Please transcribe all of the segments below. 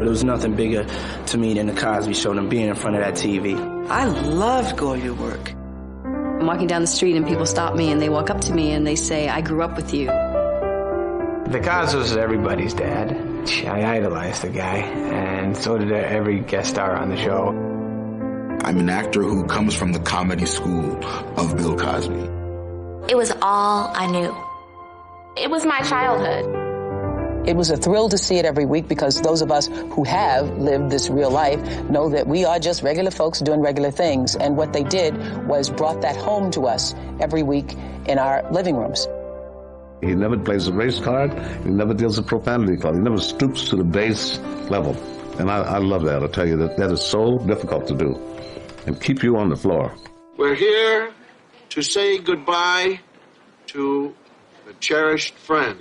There was nothing bigger to me than the Cosby Show, than being in front of that TV. I loved going to work. I'm walking down the street and people stop me and they walk up to me and they say, I grew up with you. The Cosby was everybody's dad. I idolized the guy, and so did every guest star on the show. I'm an actor who comes from the comedy school of Bill Cosby. It was all I knew. It was my childhood. It was a thrill to see it every week because those of us who have lived this real life know that we are just regular folks doing regular things. And what they did was brought that home to us every week in our living rooms. He never plays a race card. He never deals a profanity card. He never stoops to the base level. And I love that. I tell you, that is so difficult to do and keep you on the floor. We're here to say goodbye to a cherished friend,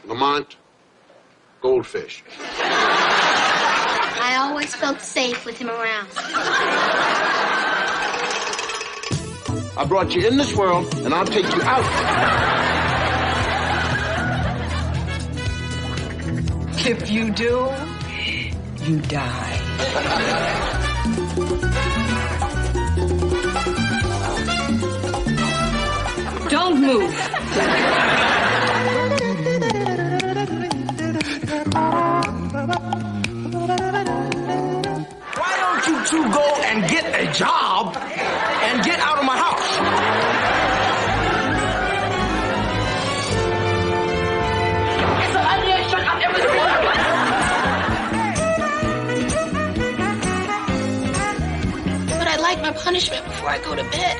Lamont Goldfish. I always felt safe with him around. I brought you in this world, and I'll take you out. If you do, you die. Don't move. Why don't you two go and get a job and get out of my house? But I like my punishment before I go to bed.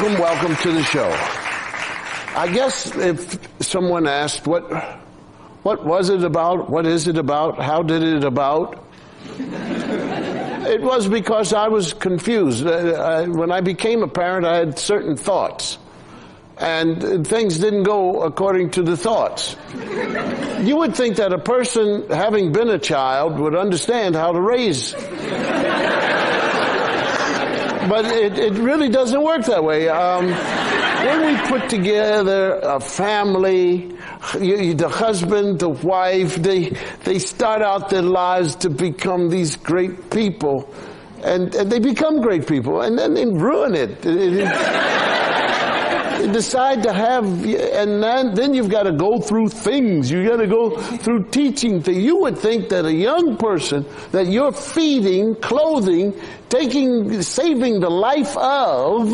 Welcome to the show. I guess if someone asked, what was it about? What is it about? How did it about? It was because I was confused. When I became a parent, I had certain thoughts. And things didn't go according to the thoughts. You would think that a person, having been a child, would understand how to raise. But it really doesn't work that way. When we put together a family, the husband, the wife, they start out their lives to become these great people. And they become great people, and then they ruin it. They decide to have, and then you've got to go through things. You've got to go through teaching things. You would think that a young person that you're feeding, clothing, saving the life of,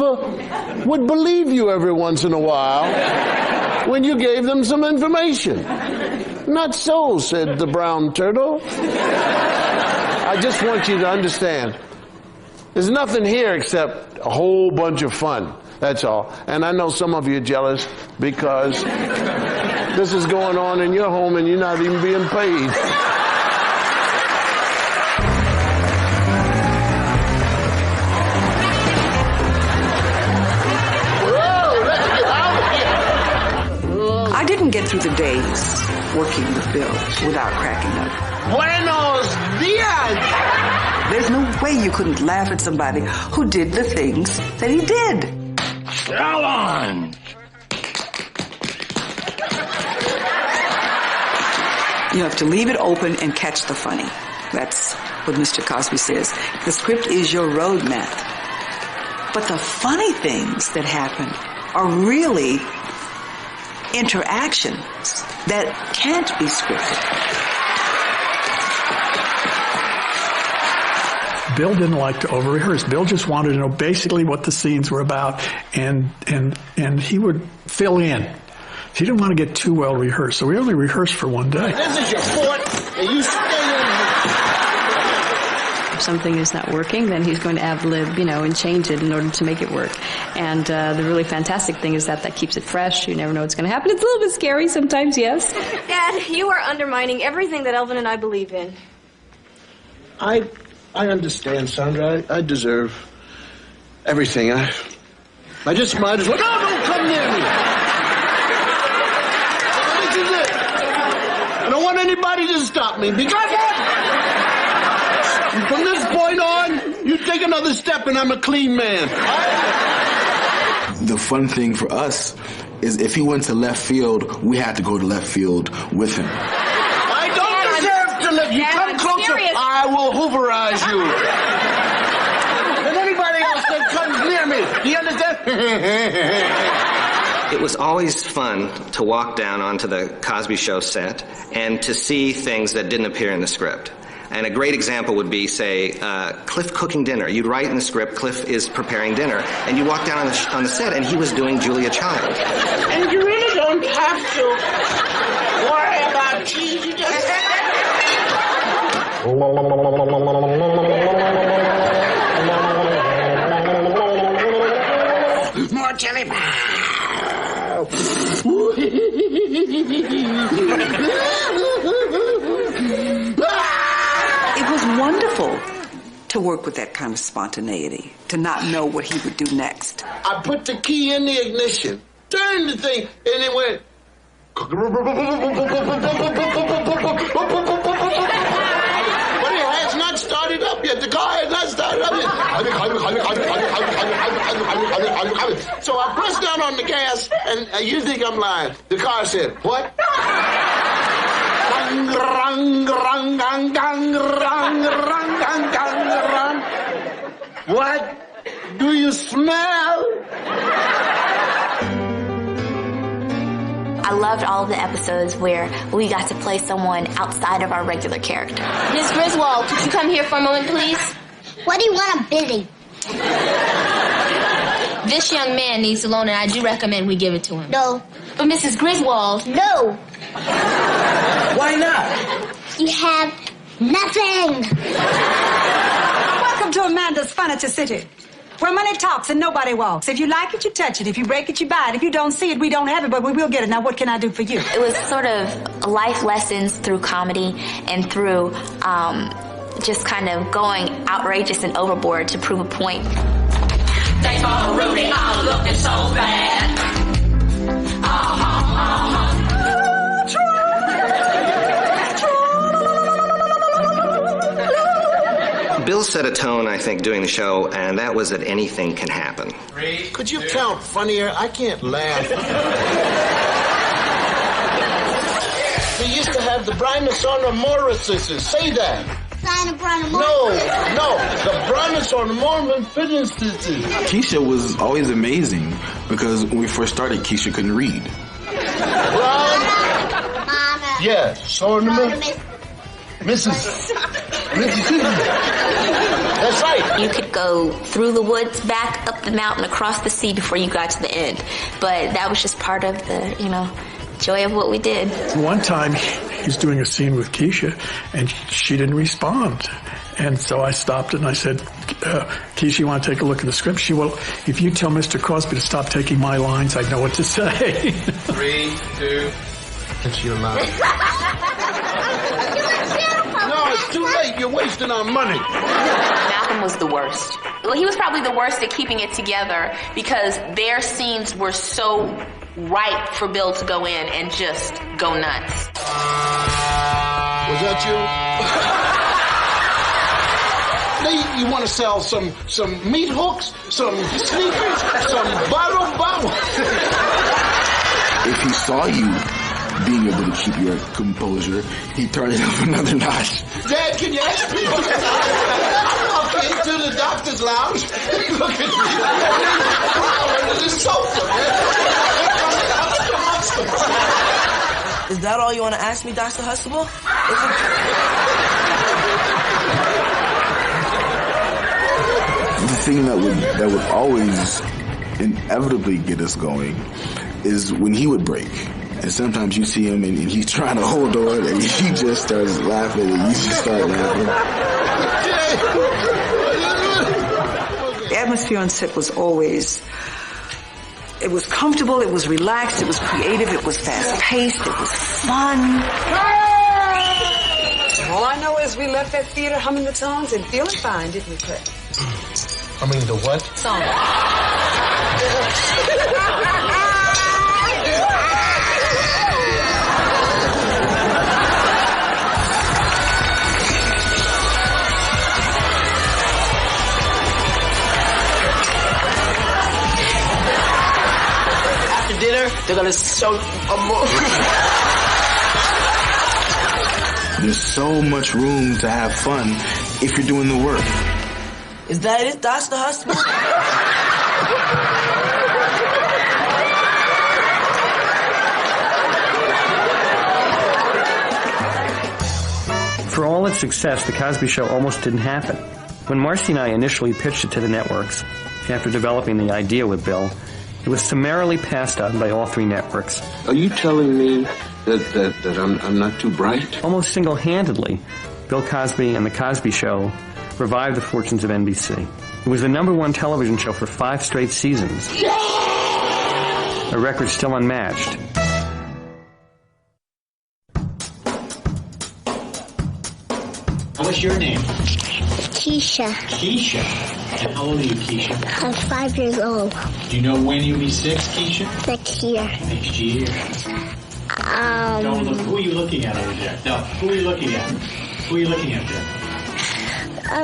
would believe you every once in a while when you gave them some information. Not so, said the brown turtle. I just want you to understand, there's nothing here except a whole bunch of fun. That's all. And I know some of you are jealous because this is going on in your home and you're not even being paid. I didn't get through the days working with Bill without cracking up. Buenos dias! There's no way you couldn't laugh at somebody who did the things that he did. Challenge! You have to leave it open and catch the funny. That's what Mr. Cosby says. The script is your roadmap. But the funny things that happen are really interactions that can't be scripted. Bill didn't like to over-rehearse. Bill just wanted to know basically what the scenes were about, and he would fill in. He didn't want to get too well rehearsed, so we only rehearsed for one day. This is your fort, and you stay in here. something is not working, then he's going to ad-lib, and change it in order to make it work. And the really fantastic thing is that keeps it fresh. You never know what's going to happen. It's a little bit scary sometimes, yes. Dad, you are undermining everything that Elvin and I believe in. I understand, Sandra. I deserve everything. I just might as well. No, don't come near me. This is it. I don't want anybody to stop me. Because from this point on, you take another step and I'm a clean man. The fun thing for us is if he went to left field, we had to go to left field with him. I don't deserve to live. You come closer, I will hooverize you. And anybody else that comes near me, do you understand? It was always fun to walk down onto the Cosby Show set and to see things that didn't appear in the script. And a great example would be, say, Cliff cooking dinner. You'd write in the script, Cliff is preparing dinner, and you walk down on the set, and he was doing Julia Child. And you really don't have to worry about cheese. You just... More chili. It was wonderful to work with that kind of spontaneity, to not know what he would do next. I put the key in the ignition, turned the thing, and it went. But it has not started up yet. The car has not started up yet. So I pressed down on the gas, and you think I'm lying. The car said, what? What do you smell? I loved all of the episodes where we got to play someone outside of our regular character. Miss Griswold, could you come here for a moment, please? What do you want? I'm busy. This young man needs a loan, and I do recommend we give it to him. No. But Mrs. Griswold... No. Why not? You have nothing. Welcome to Amanda's Furniture City, where money talks and nobody walks. If you like it, you touch it. If you break it, you buy it. If you don't see it, we don't have it, but we will get it. Now, what can I do for you? It was sort of life lessons through comedy and through just kind of going outrageous and overboard to prove a point. Thanks for Rudy, I'm looking so bad. Bill set a tone, I think, doing the show, and that was that anything can happen. Could you count funnier? I can't laugh. We used to have the Brynosauromorphosis. Say that. No, the Brynosauromorphosis fitness disease. Keisha was always amazing because when we first started, Keisha couldn't read. Mama. Yes, Mrs. That's right. You could go through the woods, back up the mountain, across the sea before you got to the end. But that was just part of the, joy of what we did. One time, he's doing a scene with Keisha, and she didn't respond. And so I stopped and I said, Keisha, you want to take a look at the script? She, well, if you tell Mr. Cosby to stop taking my lines, I know what to say. 3, 2. And she allowed. No, it's too late. You're wasting our money. Malcolm was the worst. Well, he was probably the worst at keeping it together because their scenes were so ripe for Bill to go in and just go nuts. Was that you? You want to sell some meat hooks, some sneakers, some bottle. If he saw you being able to keep your composure, he turned it up another notch. Dad, can you ask me? I walked into the doctor's lounge. Look at me. Under the sofa. Is that all you want to ask me, Dr. Huxtable? The thing that would always inevitably get us going is when he would break. And sometimes you see him and he's trying to hold on and he just starts laughing and you just start laughing. The atmosphere on set was always, it was comfortable, it was relaxed, it was creative, it was fast-paced, it was fun. All I know is we left that theater humming the songs and feeling fine, didn't we, Claire? Humming the what? Song. After dinner, they're gonna show a movie. There's so much room to have fun if you're doing the work. Is that it? That's the husband? For all its success, The Cosby Show almost didn't happen. When Marcy and I initially pitched it to the networks, after developing the idea with Bill, it was summarily passed on by all 3 networks. Are you telling me that I'm not too bright? Almost single-handedly, Bill Cosby and The Cosby Show revived the fortunes of NBC. It was the #1 television show for 5 straight seasons. A record still unmatched. What's your name? Keisha. Keisha. And how old are you, Keisha? I'm 5 years old. Do you know when you'll be 6, Keisha? Next year. Next year. Don't look. Who are you looking at over there? No, who are you looking at? Who are you looking at there?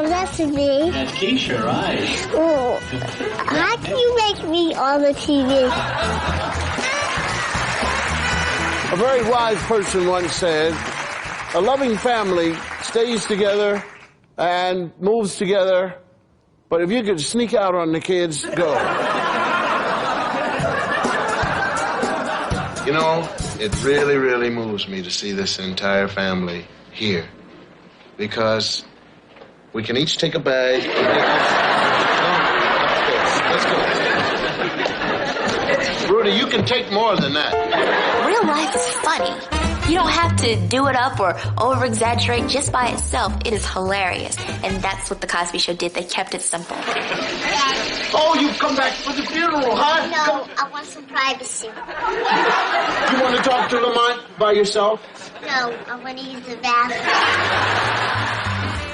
That's me. That's Keisha, right? Oh, how can you make me on the TV? A very wise person once said, a loving family stays together and moves together, but if you could sneak out on the kids, go. You know, it really, really moves me to see this entire family here, because we can each take a bag. Let's go. Rudy, you can take more than that. Real life is funny. You don't have to do it up or over-exaggerate just by itself. It is hilarious. And that's what The Cosby Show did. They kept it simple. Oh, you've come back for the funeral, huh? No, I want some privacy. You want to talk to Lamont by yourself? No, I want to use the bathroom.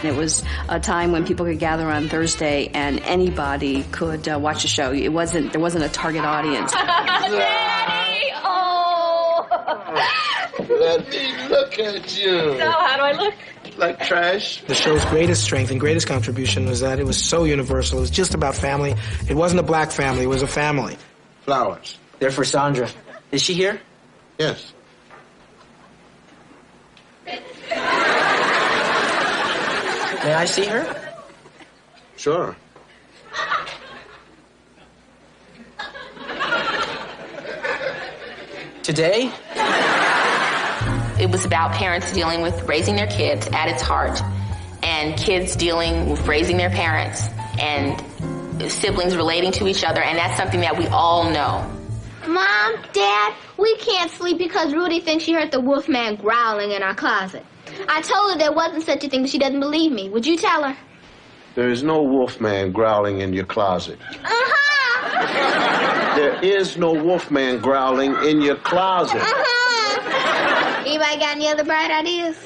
It was a time when people could gather on Thursday and anybody could watch the show. There wasn't a target audience. Daddy! Oh! Let me look at you. So, how do I look? Like trash. The show's greatest strength and greatest contribution was that it was so universal. It was just about family. It wasn't a black family. It was a family. Flowers. They're for Sandra. Is she here? Yes. May I see her? Sure. Today? It was about parents dealing with raising their kids at its heart, and kids dealing with raising their parents, and siblings relating to each other, and that's something that we all know. Mom, Dad, we can't sleep because Rudy thinks she heard the wolfman growling in our closet. I told her there wasn't such a thing, but she doesn't believe me. Would you tell her? There is no wolfman growling in your closet. Uh-huh. There is no wolfman growling in your closet. Anybody got any other bright ideas?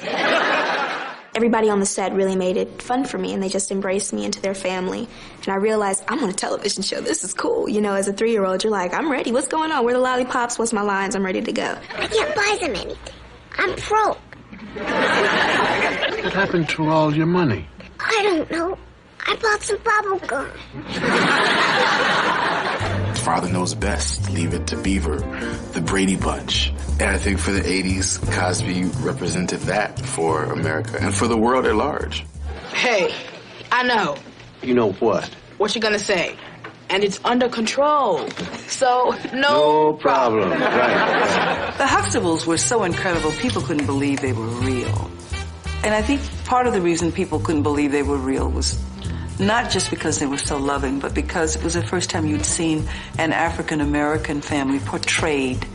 Everybody on the set really made it fun for me, and they just embraced me into their family. And I realized, I'm on a television show. This is cool. You know, as a 3-year-old, you're like, I'm ready. What's going on? Where are the lollipops? What's my lines? I'm ready to go. I can't buy them anything. I'm broke. What happened to all your money? I don't know. I bought some bubble gum. Father knows best. Leave it to Beaver, the Brady Bunch. And I think for the 80s, Cosby represented that for America and for the world at large. Hey, I know. You know what? What you gonna say? And it's under control. So, no problem. Right. The Huxtables were so incredible, people couldn't believe they were real. And I think part of the reason people couldn't believe they were real was not just because they were so loving, but because it was the first time you'd seen an African-American family portrayed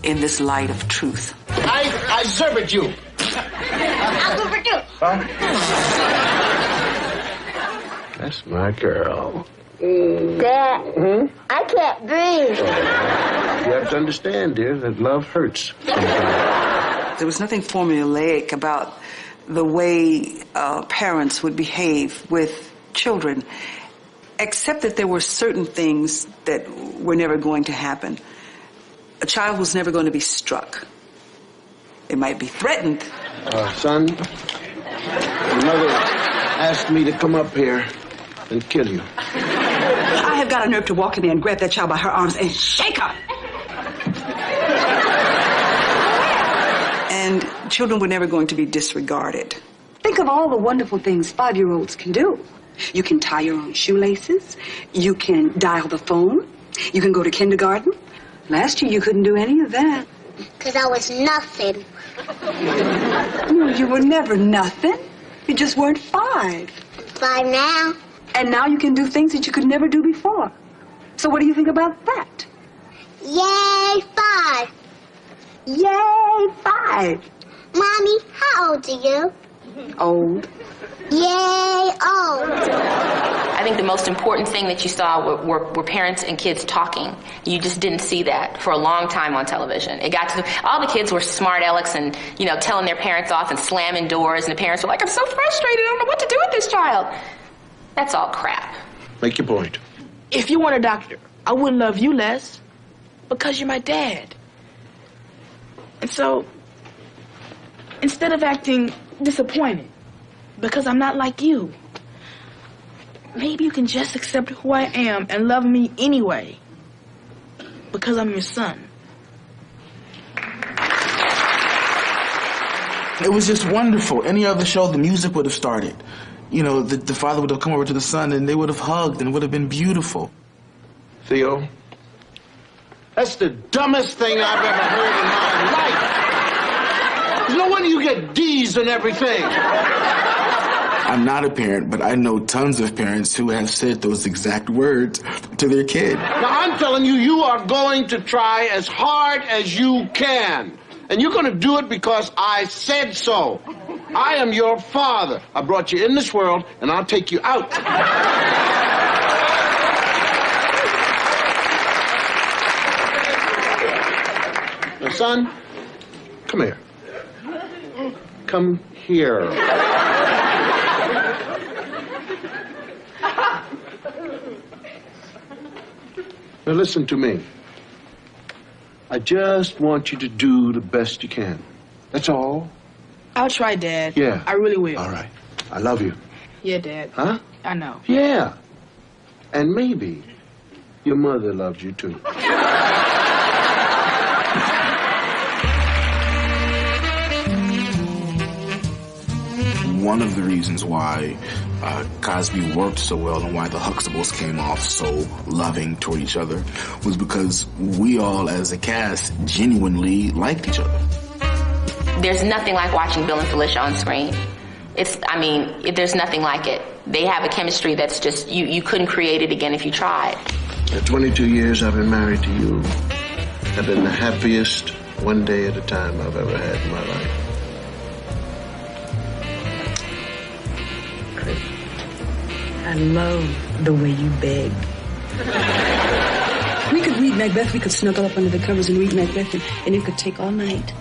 in this light of truth. I serve it you. I'll go for two. Huh? That's my girl. Dad, I can't breathe. You have to understand, dear, that love hurts sometimes. There was nothing formulaic about the way parents would behave with children, except that there were certain things that were never going to happen. A child was never going to be struck. It might be threatened. Son, your mother asked me to come up here and kill you. I have got a nerve to walk in there and grab that child by her arms and shake her. And children were never going to be disregarded. Think of all the wonderful things 5-year-olds can do. You can tie your own shoelaces. You can dial the phone. You can go to kindergarten. Last year, you couldn't do any of that. Because I was nothing. No, you were never nothing. You just weren't 5. 5 now. And now you can do things that you could never do before. So what do you think about that? Yay, 5. Yay, 5. Mommy, how old are you? Old. Yay, old. I think the most important thing that you saw were parents and kids talking. You just didn't see that for a long time on television. It got to all the kids were smart alecks and, you know, telling their parents off and slamming doors, and the parents were like, I'm so frustrated, I don't know what to do with this child. That's all crap. Make your point. If you weren't a doctor, I wouldn't love you less because you're my dad. And so, instead of acting disappointed because I'm not like you, maybe you can just accept who I am and love me anyway because I'm your son. It was just wonderful. Any other show, the music would have started. You know, the father would have come over to the son and they would have hugged and it would have been beautiful. Theo, That's the dumbest thing I've ever heard in my life. There's no wonder you get D's and everything. I'm not a parent, but I know tons of parents who have said those exact words to their kid. Now, I'm telling you, you are going to try as hard as you can. And you're going to do it because I said so. I am your father. I brought you in this world, and I'll take you out. Now, son, come here. Come here. Now, listen to me. I just want you to do the best you can. That's all. I'll try, Dad. Yeah. I really will. All right. I love you. Yeah, Dad. Huh? I know. Yeah. And maybe your mother loves you too. One of the reasons why Cosby worked so well and why the Huxtables came off so loving toward each other was because we all, as a cast, genuinely liked each other. There's nothing like watching Bill and Felicia on screen. There's nothing like it. They have a chemistry that's just, you couldn't create it again if you tried. The 22 years I've been married to you have been the happiest one day at a time I've ever had in my life. I love the way you beg. We could read Macbeth. We could snuggle up under the covers and read Macbeth, and it could take all night.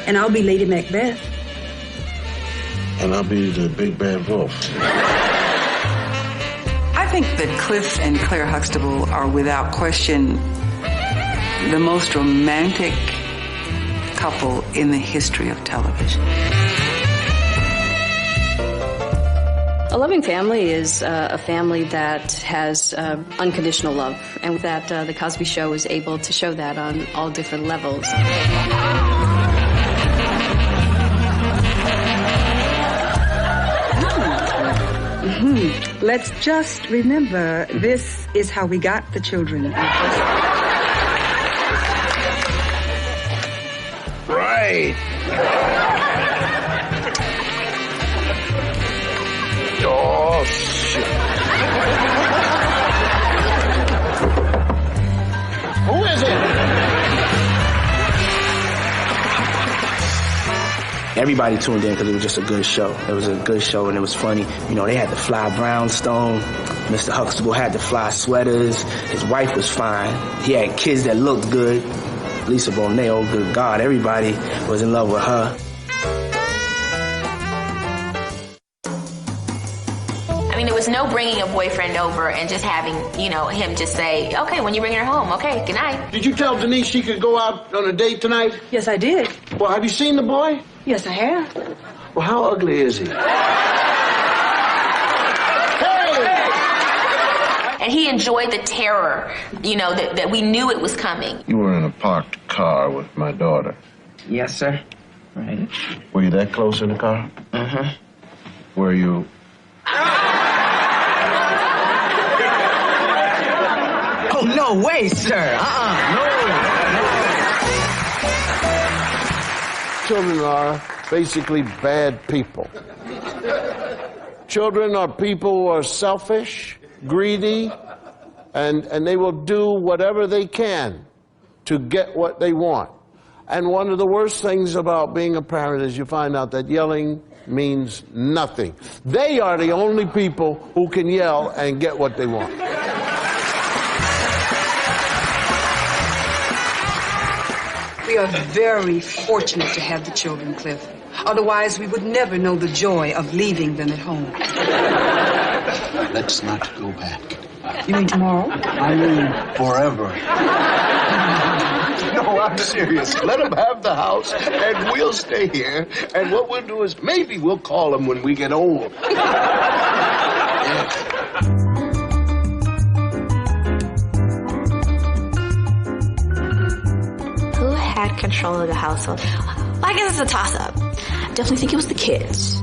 And I'll be Lady Macbeth. And I'll be the big bad wolf. I think that Cliff and Claire Huxtable are without question the most romantic couple in the history of television. A loving family is a family that has unconditional love, and that the Cosby Show is able to show that on all different levels. Let's just remember, this is how we got the children. Right. Oh, shit. Who is it? everybody tuned in because it was just a good show. It was a good show and it was funny. You know, they had to fly brownstone. Mr. Huxtable had to fly sweaters. His wife was fine. He had kids that looked good. Lisa Bonet, oh good God, everybody was in love with her. I mean, there was no bringing a boyfriend over and just having, you know, him just say, okay, when you bring her home, okay, good night. Did you tell Denise she could go out on a date tonight? Yes, I did. Well, have you seen the boy? Yes, I have. Well, how ugly is he? And he enjoyed the terror, you know, that we knew it was coming. You were in a parked car with my daughter. Yes, sir. Right. Were you that close in the car? Uh-huh. Were you... Oh, no way, sir. No. Children are basically bad people. Children are people who are selfish, greedy, and they will do whatever they can to get what they want. And one of the worst things about being a parent is you find out that yelling means nothing. They are the only people who can yell and get what they want. We are very fortunate to have the children, Cliff. Otherwise, we would never know the joy of leaving them at home. Let's not go back. You mean tomorrow? I mean forever. No, I'm serious. Let them have the house, and we'll stay here. And what we'll do is maybe we'll call them when we get old. Who had control of the household? Well, I guess it's a toss-up. I definitely think it was the kids.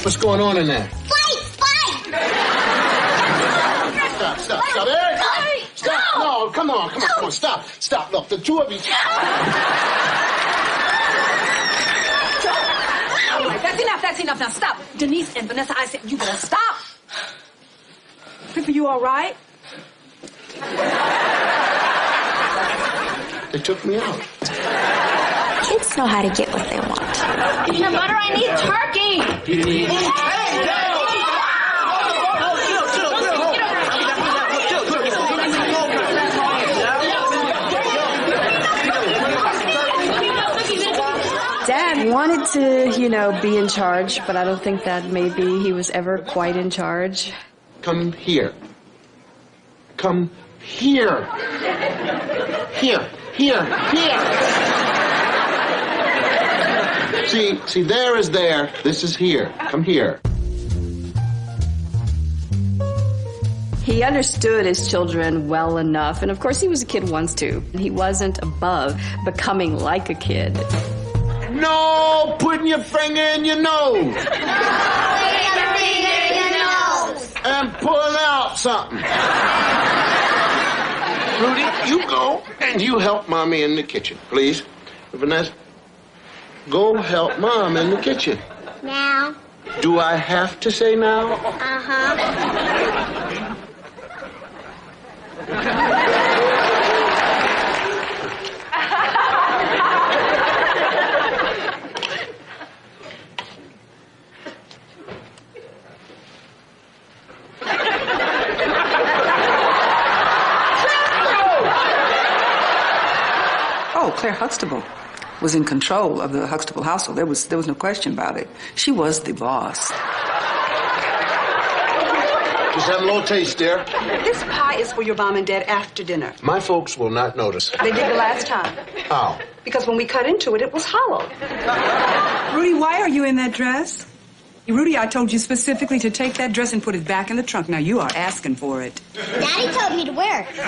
What's going on in there? Fight! Stop. Eric! Stop! No, come on, stop. Look, the two of you... All right, that's enough. Now stop. Denise and Vanessa, I said you better stop. Cliff, are you all right? They took me out. Kids know how to get what they want. Peanut butter, I need turkey! Dad wanted to, you know, be in charge, but I don't think that maybe he was ever quite in charge. Come here. Come here. Here. See, there is there. This is here. Come here. He understood his children well enough, and of course he was a kid once too. He wasn't above becoming like a kid. No, putting your finger in your nose. And pulling out something. Rudy, you go and you help Mommy in the kitchen, please. Vanessa, go help Mom in the kitchen. Now. Do I have to say now? Uh-huh. Oh, Claire Huxtable was in control of the Huxtable household. There was no question about it. She was the boss. Just have a little taste, dear. This pie is for your mom and dad after dinner. My folks will not notice. They did the last time. How? Because when we cut into it, it was hollow. Rudy, why are you in that dress? Rudy, I told you specifically to take that dress and put it back in the trunk. Now you are asking for it. Daddy told me to wear it.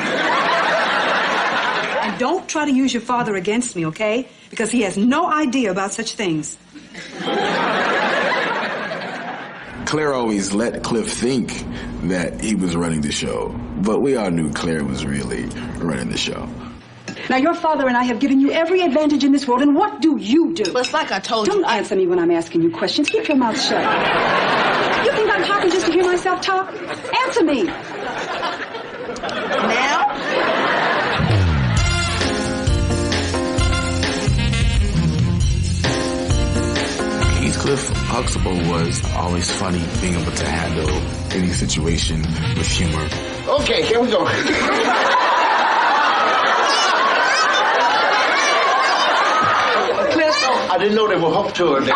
And don't try to use your father against me, okay? Because he has no idea about such things. Claire always let Cliff think that he was running the show, but we all knew Claire was really running the show. Now, your father and I have given you every advantage in this world, and what do you do? Well, it's like I told you. Don't answer me when I'm asking you questions. Keep your mouth shut. You think I'm talking just to hear myself talk? Answer me. Now? was always funny, being able to handle any situation with humor. Okay, here we go. I didn't know they were hooked to her there.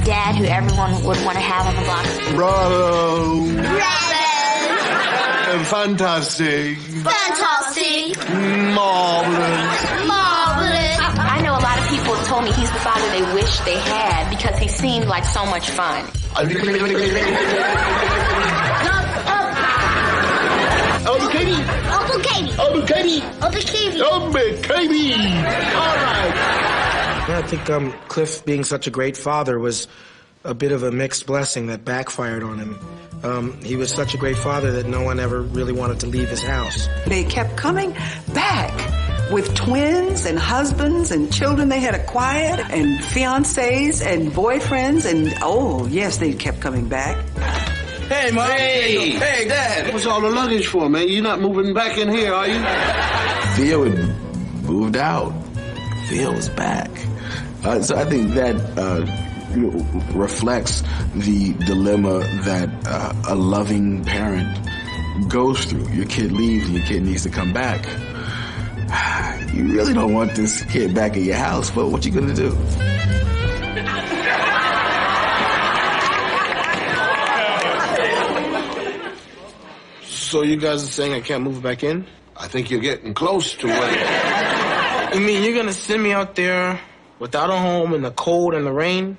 Dad, who everyone would want to have on the block. Bravo. Fantastic. Fantastic. Marvelous. Marvelous. I know a lot of people have told me he's the father they wish they had because he seemed like so much fun. Uncle Katie. Uncle Katie. Uncle Katie. Uncle Katie. Uncle Katie. All right. I think Cliff being such a great father was a bit of a mixed blessing that backfired on him. He was such a great father that no one ever really wanted to leave his house. They kept coming back with twins and husbands and children they had acquired and fiancés and boyfriends and, oh, yes, they kept coming back. Hey, Mom. Hey. Hey, Dad. What's all the luggage for, man? You're not moving back in here, are you? Theo had moved out. Theo was back. So I think that reflects the dilemma that a loving parent goes through. Your kid leaves and your kid needs to come back. You really don't want this kid back at your house, but what you gonna do? So you guys are saying I can't move back in? I think you're getting close to what... You mean you're gonna send me out there without a home in the cold and the rain?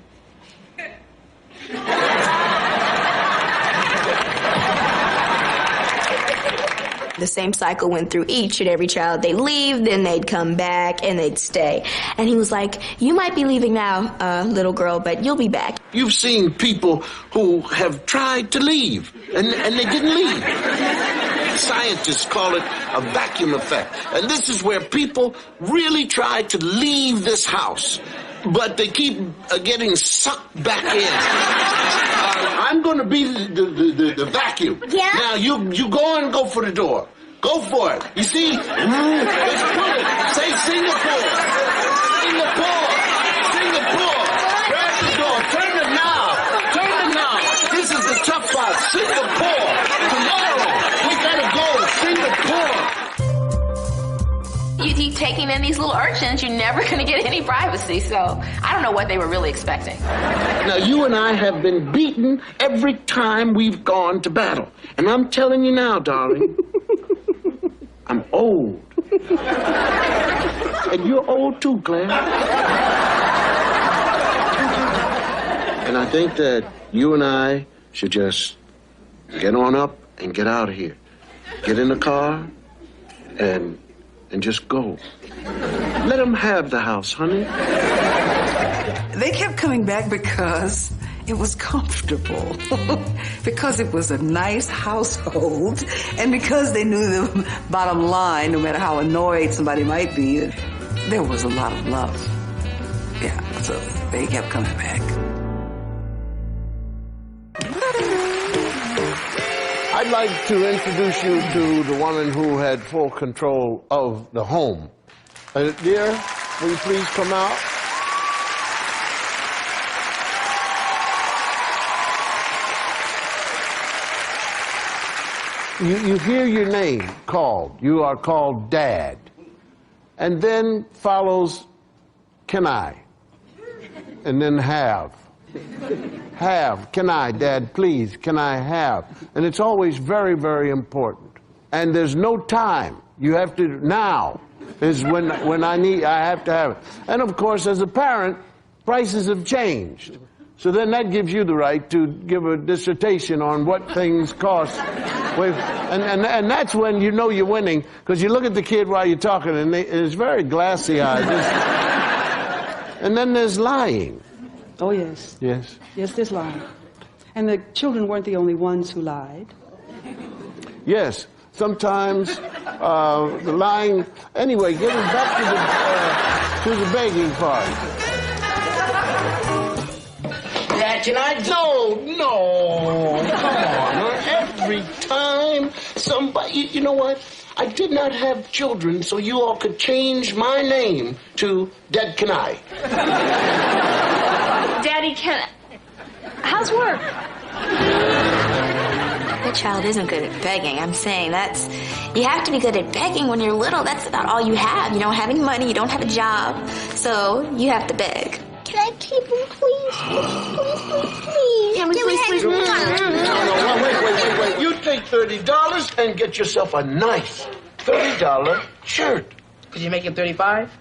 The same cycle went through each and every child. They'd leave, then they'd come back, and they'd stay. And he was like, you might be leaving now, little girl, but you'll be back. You've seen people who have tried to leave, and they didn't leave. Scientists call it a vacuum effect. And this is where people really try to leave this house, but they keep getting sucked back in. I'm going to be the vacuum. Yeah? Now, you go and go for the door. Go for it. You see? Let's pull it. Say Singapore. Singapore. Singapore. Grab the door. Turn the knob. Turn the knob. This is the tough part. Singapore. Tomorrow, we got to go to Singapore. You keep taking in these little urchins, you're never going to get any privacy. So I don't know what they were really expecting. Now, you and I have been beaten every time we've gone to battle. And I'm telling you now, darling, I'm old. And you're old too, Claire. And I think that you and I should just get on up and get out of here. Get in the car and just go. Let them have the house, honey. They kept coming back because it was comfortable, because it was a nice household, and because they knew the bottom line, no matter how annoyed somebody might be, there was a lot of love. Yeah, so they kept coming back. I'd like to introduce you to the woman who had full control of the home. Dear, will you please come out? You hear your name called. You are called Dad. And then follows, can I? And then have. Have. Can I, Dad, please? Can I have? And it's always very, very important. And there's no time. You have to, now is when I have to have it. And of course, as a parent, prices have changed. So then that gives you the right to give a dissertation on what things cost. And that's when you know you're winning, because you look at the kid while you're talking, and it's very glassy-eyed. And then there's lying. Oh, yes. Yes. Yes, there's lying. And the children weren't the only ones who lied. Yes. Sometimes the lying... Anyway, getting back to the begging part. Dad, can I... No. Come on. Every time somebody... You know what? I did not have children so you all could change my name to Dead Can I. Daddy, how's work? That child isn't good at begging. I'm saying you have to be good at begging when you're little. That's about all you have. You don't have any money, you don't have a job, so you have to beg. Can I keep him, please? Please. Can we please? No, wait. You take $30 and get yourself a nice $30 shirt. Could you make it 35?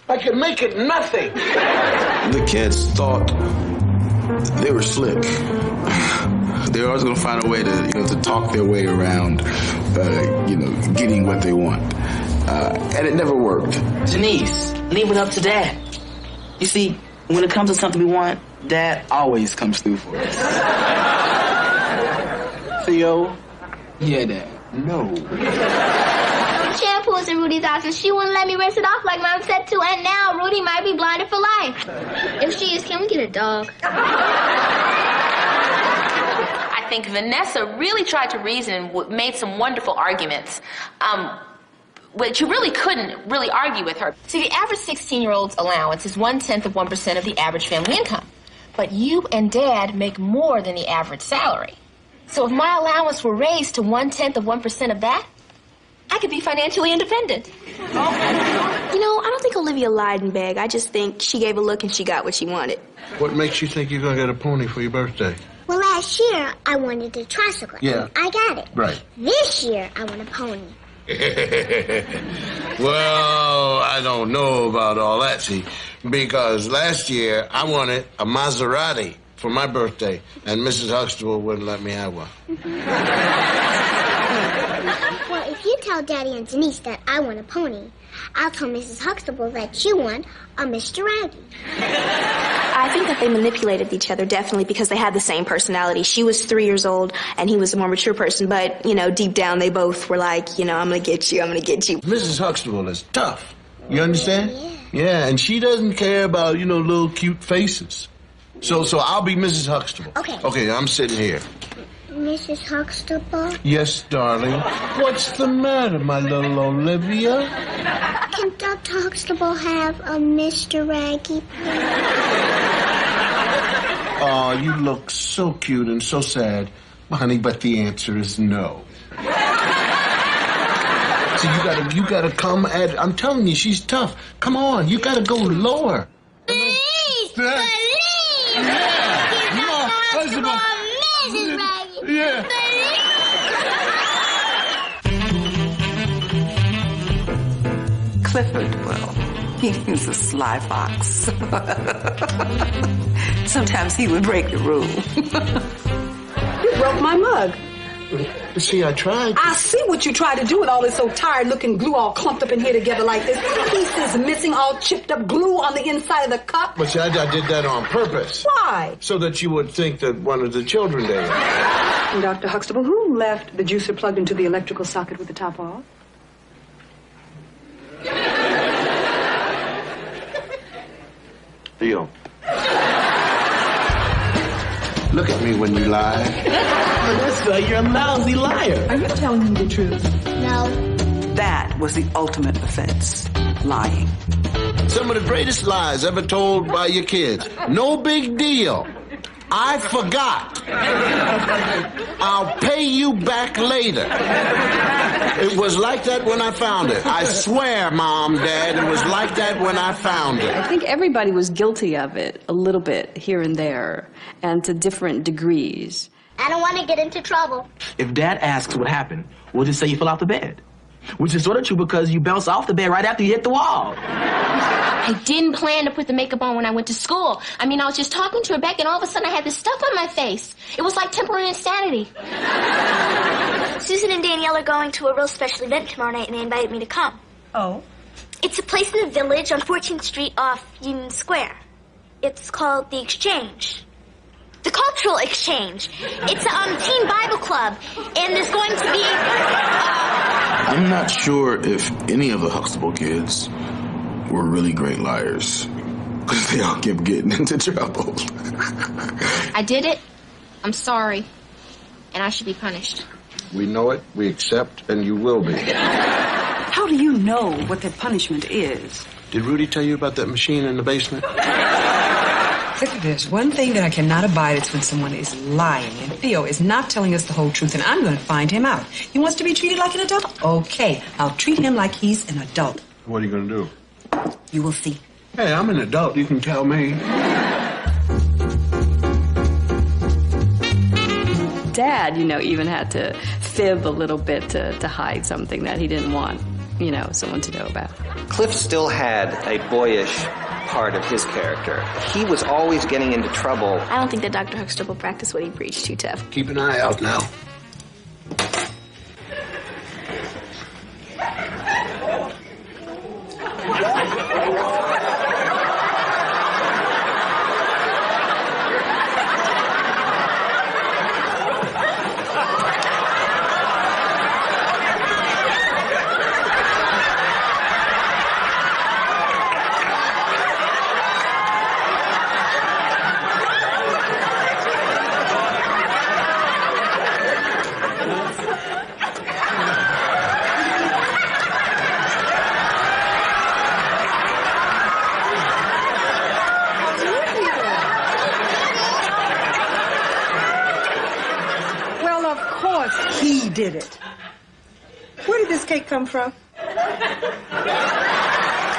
I can make it nothing. The kids thought they were slick. They were always going to find a way to talk their way around, getting what they want. And it never worked. Janice, leave it up to Dad. You see, when it comes to something we want, Dad always comes through for us. Theo? Yeah, Dad. No. Shampoo was in Rudy's house, and she wouldn't let me rinse it off like Mom said to, and now Rudy might be blinded for life. If she is, can we get a dog? I think Vanessa really tried to reason and made some wonderful arguments. But you really couldn't really argue with her. See, the average 16-year-old's allowance is 0.1% of the average family income. But you and Dad make more than the average salary. So if my allowance were raised to 0.1% of that, I could be financially independent. I don't think Olivia lied and begged. I just think she gave a look and she got what she wanted. What makes you think you're going to get a pony for your birthday? Well, last year, I wanted a tricycle. Yeah. I got it. Right. This year, I want a pony. Well, I don't know about all that, see, because last year I wanted a Maserati for my birthday, and Mrs. Huxtable wouldn't let me have one. Well, if you tell Daddy and Denise that I want a pony, I'll tell Mrs. Huxtable that you want a Mr. Raggy. I think that they manipulated each other, definitely, because they had the same personality. She was 3 years old, and he was a more mature person, but, deep down they both were like, I'm gonna get you, I'm gonna get you. Mrs. Huxtable is tough. You understand? Yeah, and she doesn't care about, little cute faces. So I'll be Mrs. Huxtable. Okay. Okay, I'm sitting here. Mrs. Huxtable? Yes, darling. What's the matter, my little Olivia? Can Dr. Huxtable have a Mr. Raggy? Oh, you look so cute and so sad, honey, but the answer is no. So you gotta come at, I'm telling you, she's tough. Come on, you gotta go lower. Please, Yeah. Mrs. Raggy. Yeah. Clifford, well, he's a sly fox. Sometimes he would break the rule. You broke my mug. See, I tried. I see what you tried to do with all this so tired-looking glue all clumped up in here together like this. Pieces missing, all chipped up glue on the inside of the cup. But see, I did that on purpose. Why? So that you would think that one of the children did. And Dr. Huxtable, who left the juicer plugged into the electrical socket with the top off? Theo. Look at me when you lie. Vanessa, you're a lousy liar. Are you telling me the truth? No. That was the ultimate offense, lying. Some of the greatest lies ever told by your kids. No big deal. I forgot. I'll pay you back later. It was like that when I found it. I swear, Mom, Dad, it was like that when I found it. I think everybody was guilty of it a little bit here and there, and to different degrees. I don't want to get into trouble. If Dad asks what happened, we'll just say you fell off the bed. Which is sort of true because you bounced off the bed right after you hit the wall. I didn't plan to put the makeup on when I went to school. I was just talking to Rebecca, and all of a sudden I had this stuff on my face. It was like temporary insanity. Susan and Danielle are going to a real special event tomorrow night, and they invited me to come. Oh? It's a place in the village on 14th Street off Union Square. It's called The Exchange. The Cultural Exchange. It's a teen Bible club, and there's going to be... I'm not sure if any of the Huxtable kids were really great liars, because they all kept getting into trouble. I did it. I'm sorry. And I should be punished. We know it, we accept, and you will be. How do you know what their punishment is? Did Rudy tell you about that machine in the basement? Look at this. One thing that I cannot abide is when someone is lying. And Theo is not telling us the whole truth, and I'm going to find him out. He wants to be treated like an adult? Okay, I'll treat him like he's an adult. What are you going to do? You will see. Hey, I'm an adult. You can tell me. Dad, even had to fib a little bit to hide something that he didn't want, someone to know about. Cliff still had a boyish part of his character. He was always getting into trouble. I don't think that Dr. Huxtable practiced what he preached too tough. Keep an eye out now. He did it. Where did this cake come from?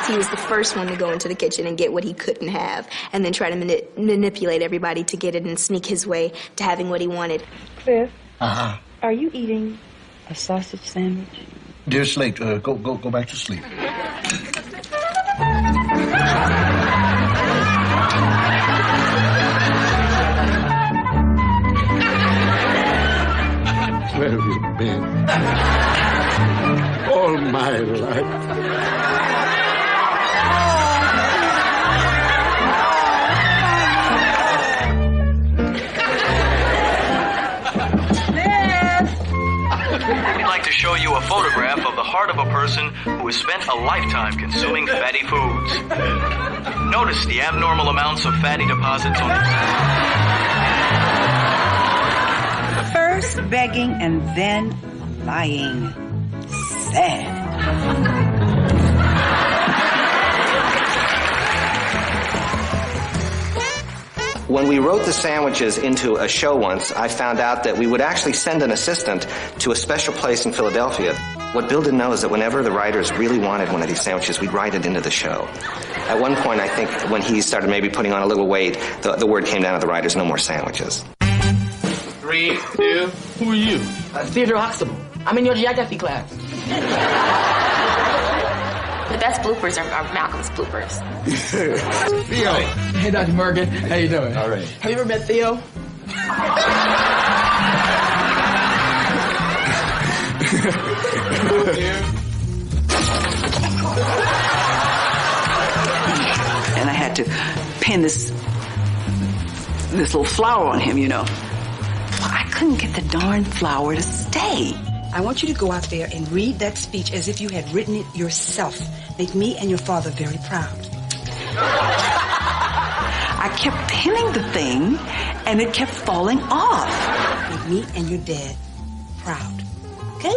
He was the first one to go into the kitchen and get what he couldn't have, and then try to manipulate everybody to get it and sneak his way to having what he wanted. Cliff, Uh-huh. are you eating a sausage sandwich? Dear Slate, go back to sleep. Where have you been? All my life. We'd like to show you a photograph of the heart of a person who has spent a lifetime consuming fatty foods. Notice the abnormal amounts of fatty deposits on his First begging and then lying. Sad. When we wrote the sandwiches into a show once, I found out that we would actually send an assistant to a special place in Philadelphia. What Bill didn't know is that whenever the writers really wanted one of these sandwiches, we'd write it into the show. At one point, I think, when he started maybe putting on a little weight, the word came down to the writers, no more sandwiches. 3, 2, who are you? Theodore Huxtable. I'm in your geography class. The best bloopers are Malcolm's bloopers. Theo. Hey, Dr. Morgan. How you doing? All right. Have you ever met Theo? And I had to pin this little flower on him, Well, I couldn't get the darn flower to stay. I want you to go out there and read that speech as if you had written it yourself. Make me and your father very proud. I kept pinning the thing, and it kept falling off. Make me and your dad proud. Okay?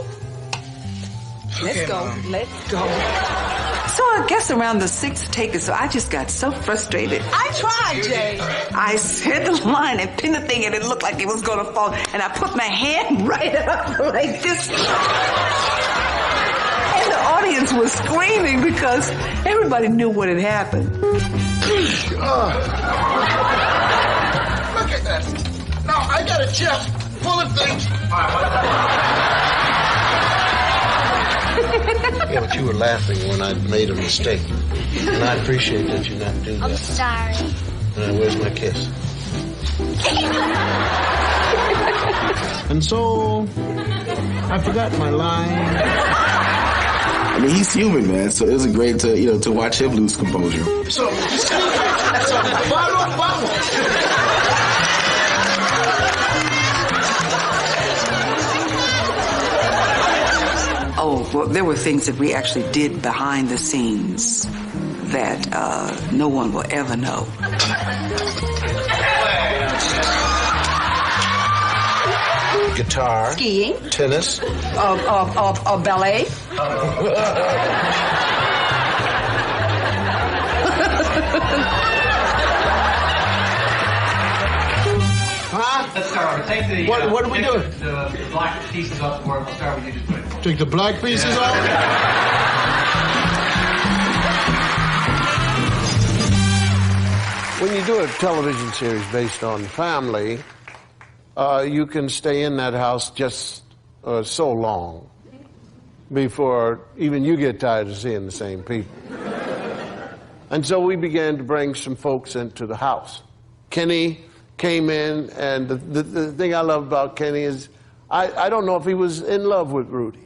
Let's go. Let's go. So I guess around the sixth take or so, I just got so frustrated. I tried, Jay. I said the line and pinned the thing, and it looked like it was going to fall. And I put my hand right up like this. And the audience was screaming because everybody knew what had happened. Look at that. Now, I got a chest full of things. Yeah, but you were laughing when I made a mistake. And I appreciate that you not do that. I'm sorry. Where's my kiss? And so, I forgot my line. I mean, he's human, man. So it was great to to watch him lose composure. So bubble. Oh, well, there were things that we actually did behind the scenes that no one will ever know. Guitar. Skiing. Tennis. Ballet. Huh? Let's start. Take the. What are we doing? The black pieces off the board. We'll start with you. Just put it. Take the black pieces off? When you do a television series based on family, you can stay in that house just so long before even you get tired of seeing the same people. And so we began to bring some folks into the house. Kenny came in, and the thing I love about Kenny is I don't know if he was in love with Rudy.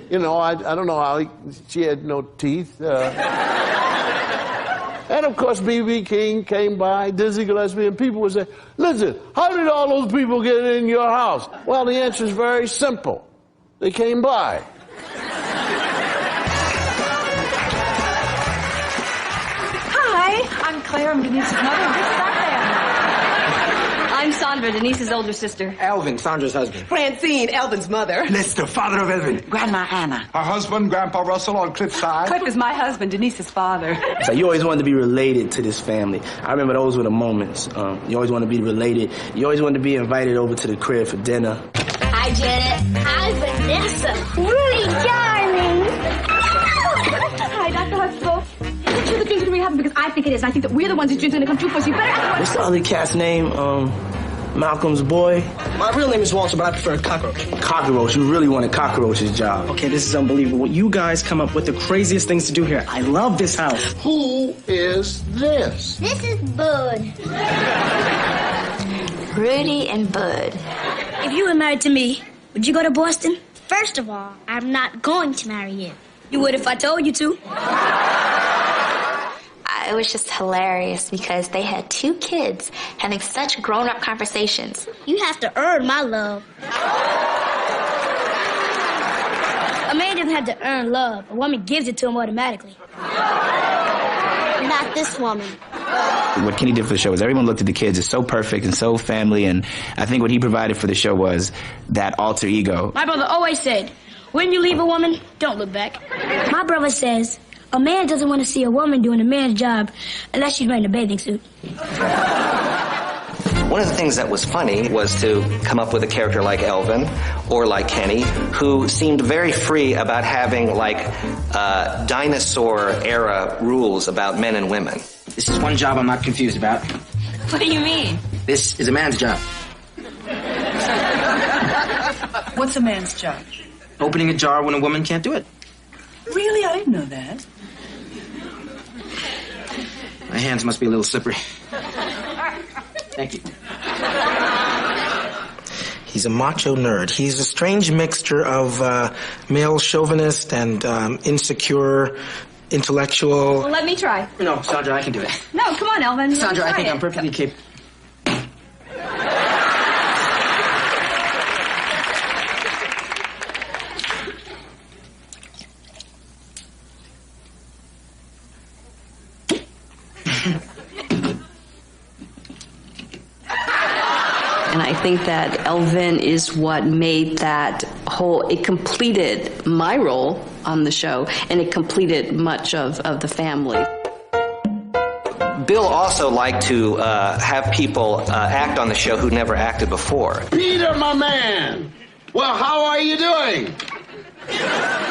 You know, I don't know how she had no teeth. And of course, B.B. King came by, Dizzy Gillespie, and people would say, listen, how did all those people get in your house? Well, the answer is very simple. They came by. Hi, I'm Claire. I'm Denise's mother. Good stuff there. I'm Sandra, Denise's older sister. Elvin, Sandra's husband. Francine, Elvin's mother. Lester, father of Elvin. Grandma Anna. Her husband, Grandpa Russell on Cliffside. Cliff is my husband, Denise's father. So you always wanted to be related to this family. I remember those were the moments. You always wanted to be related. You always wanted to be invited over to the crib for dinner. Hi, Janet. Hi, Vanessa. Rudy, darling. Hi, Dr. Huxtable. Is it true the dream's going to happen? Because I think it is. And I think that we're the ones whose dreams are going to come true for us. You better act. What's the other cat's name? Malcolm's boy? My real name is Walter, but I prefer Cockroach. Cockroach. You really wanted Cockroach's job. Okay, this is unbelievable. You guys come up with the craziest things to do here. I love this house. Who is this? This is Bud. Rudy and Bud. If you were married to me, would you go to Boston? First of all, I'm not going to marry you. You would if I told you to. It was just hilarious because they had two kids having such grown-up conversations. You have to earn my love. A man doesn't have to earn love. A woman gives it to him automatically. Not this woman. What Kenny did for the show was everyone looked at the kids as so perfect and so family, and I think what he provided for the show was that alter ego. My brother always said, when you leave a woman, don't look back. My brother says, a man doesn't want to see a woman doing a man's job unless she's wearing a bathing suit. One of the things that was funny was to come up with a character like Elvin or like Kenny, who seemed very free about having like dinosaur-era rules about men and women. This is one job I'm not confused about. What do you mean? This is a man's job. What's a man's job? Opening a jar when a woman can't do it. Really? I didn't know that. My hands must be a little slippery. Thank you. He's a macho nerd. He's a strange mixture of male chauvinist and insecure intellectual. Well, let me try. No, Sandra, I can do it. No, come on, Elvin. Sandra, I think it. I'm perfectly capable. And I think that Elvin is what made that whole, it completed my role on the show, and it completed much of the family. Bill also liked to have people act on the show who never acted before. Peter, my man! Well, how are you doing?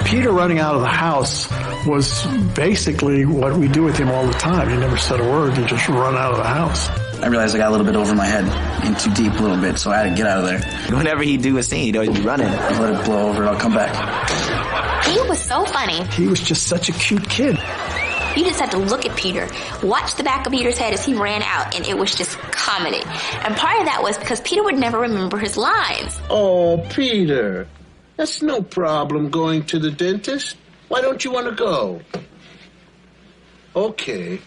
Peter running out of the house was basically what we do with him all the time. He never said a word. He just run out of the house. I realized I got a little bit over my head, in too deep a little bit, so I had to get out of there. Whenever he'd do a scene, he'd always be running. I'd let it blow over and I'll come back. He was so funny. He was just such a cute kid. You just had to look at Peter, watch the back of Peter's head as he ran out, and it was just comedy. And part of that was because Peter would never remember his lines. Oh, Peter, that's no problem going to the dentist. Why don't you want to go? Okay.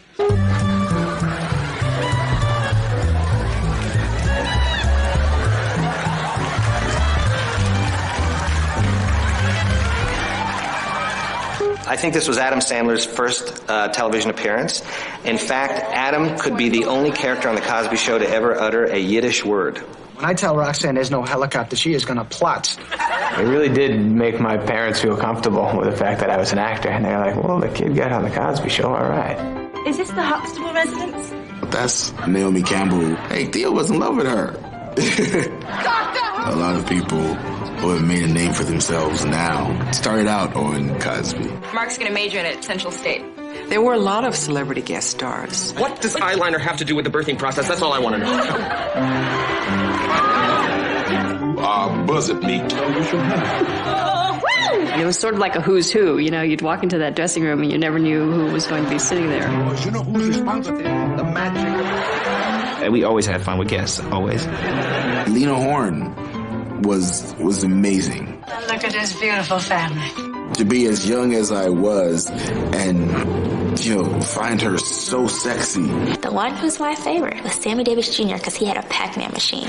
I think this was Adam Sandler's first television appearance. In fact, Adam could be the only character on The Cosby Show to ever utter a Yiddish word. When I tell Roxanne there's no helicopter, she is going to plot. It really did make my parents feel comfortable with the fact that I was an actor. And they were like, well, the kid got on the Cosby Show, all right. Is this the Huxtable residence? That's Naomi Campbell. Hey, Theo was in love with her. A lot of people who have made a name for themselves now started out on Cosby. Mark's going to major in it at Central State. There were a lot of celebrity guest stars. What does eyeliner have to do with the birthing process? That's all I want to know. Buzzard meat. It was sort of like a who's who. You know, you'd walk into that dressing room and you never knew who was going to be sitting there. You know who's responsible? The magic. We always had fun with guests, always. Lena Horne was amazing. Look at this beautiful family. To be as young as I was and, find her so sexy. The one who's my favorite was Sammy Davis Jr. because he had a Pac-Man machine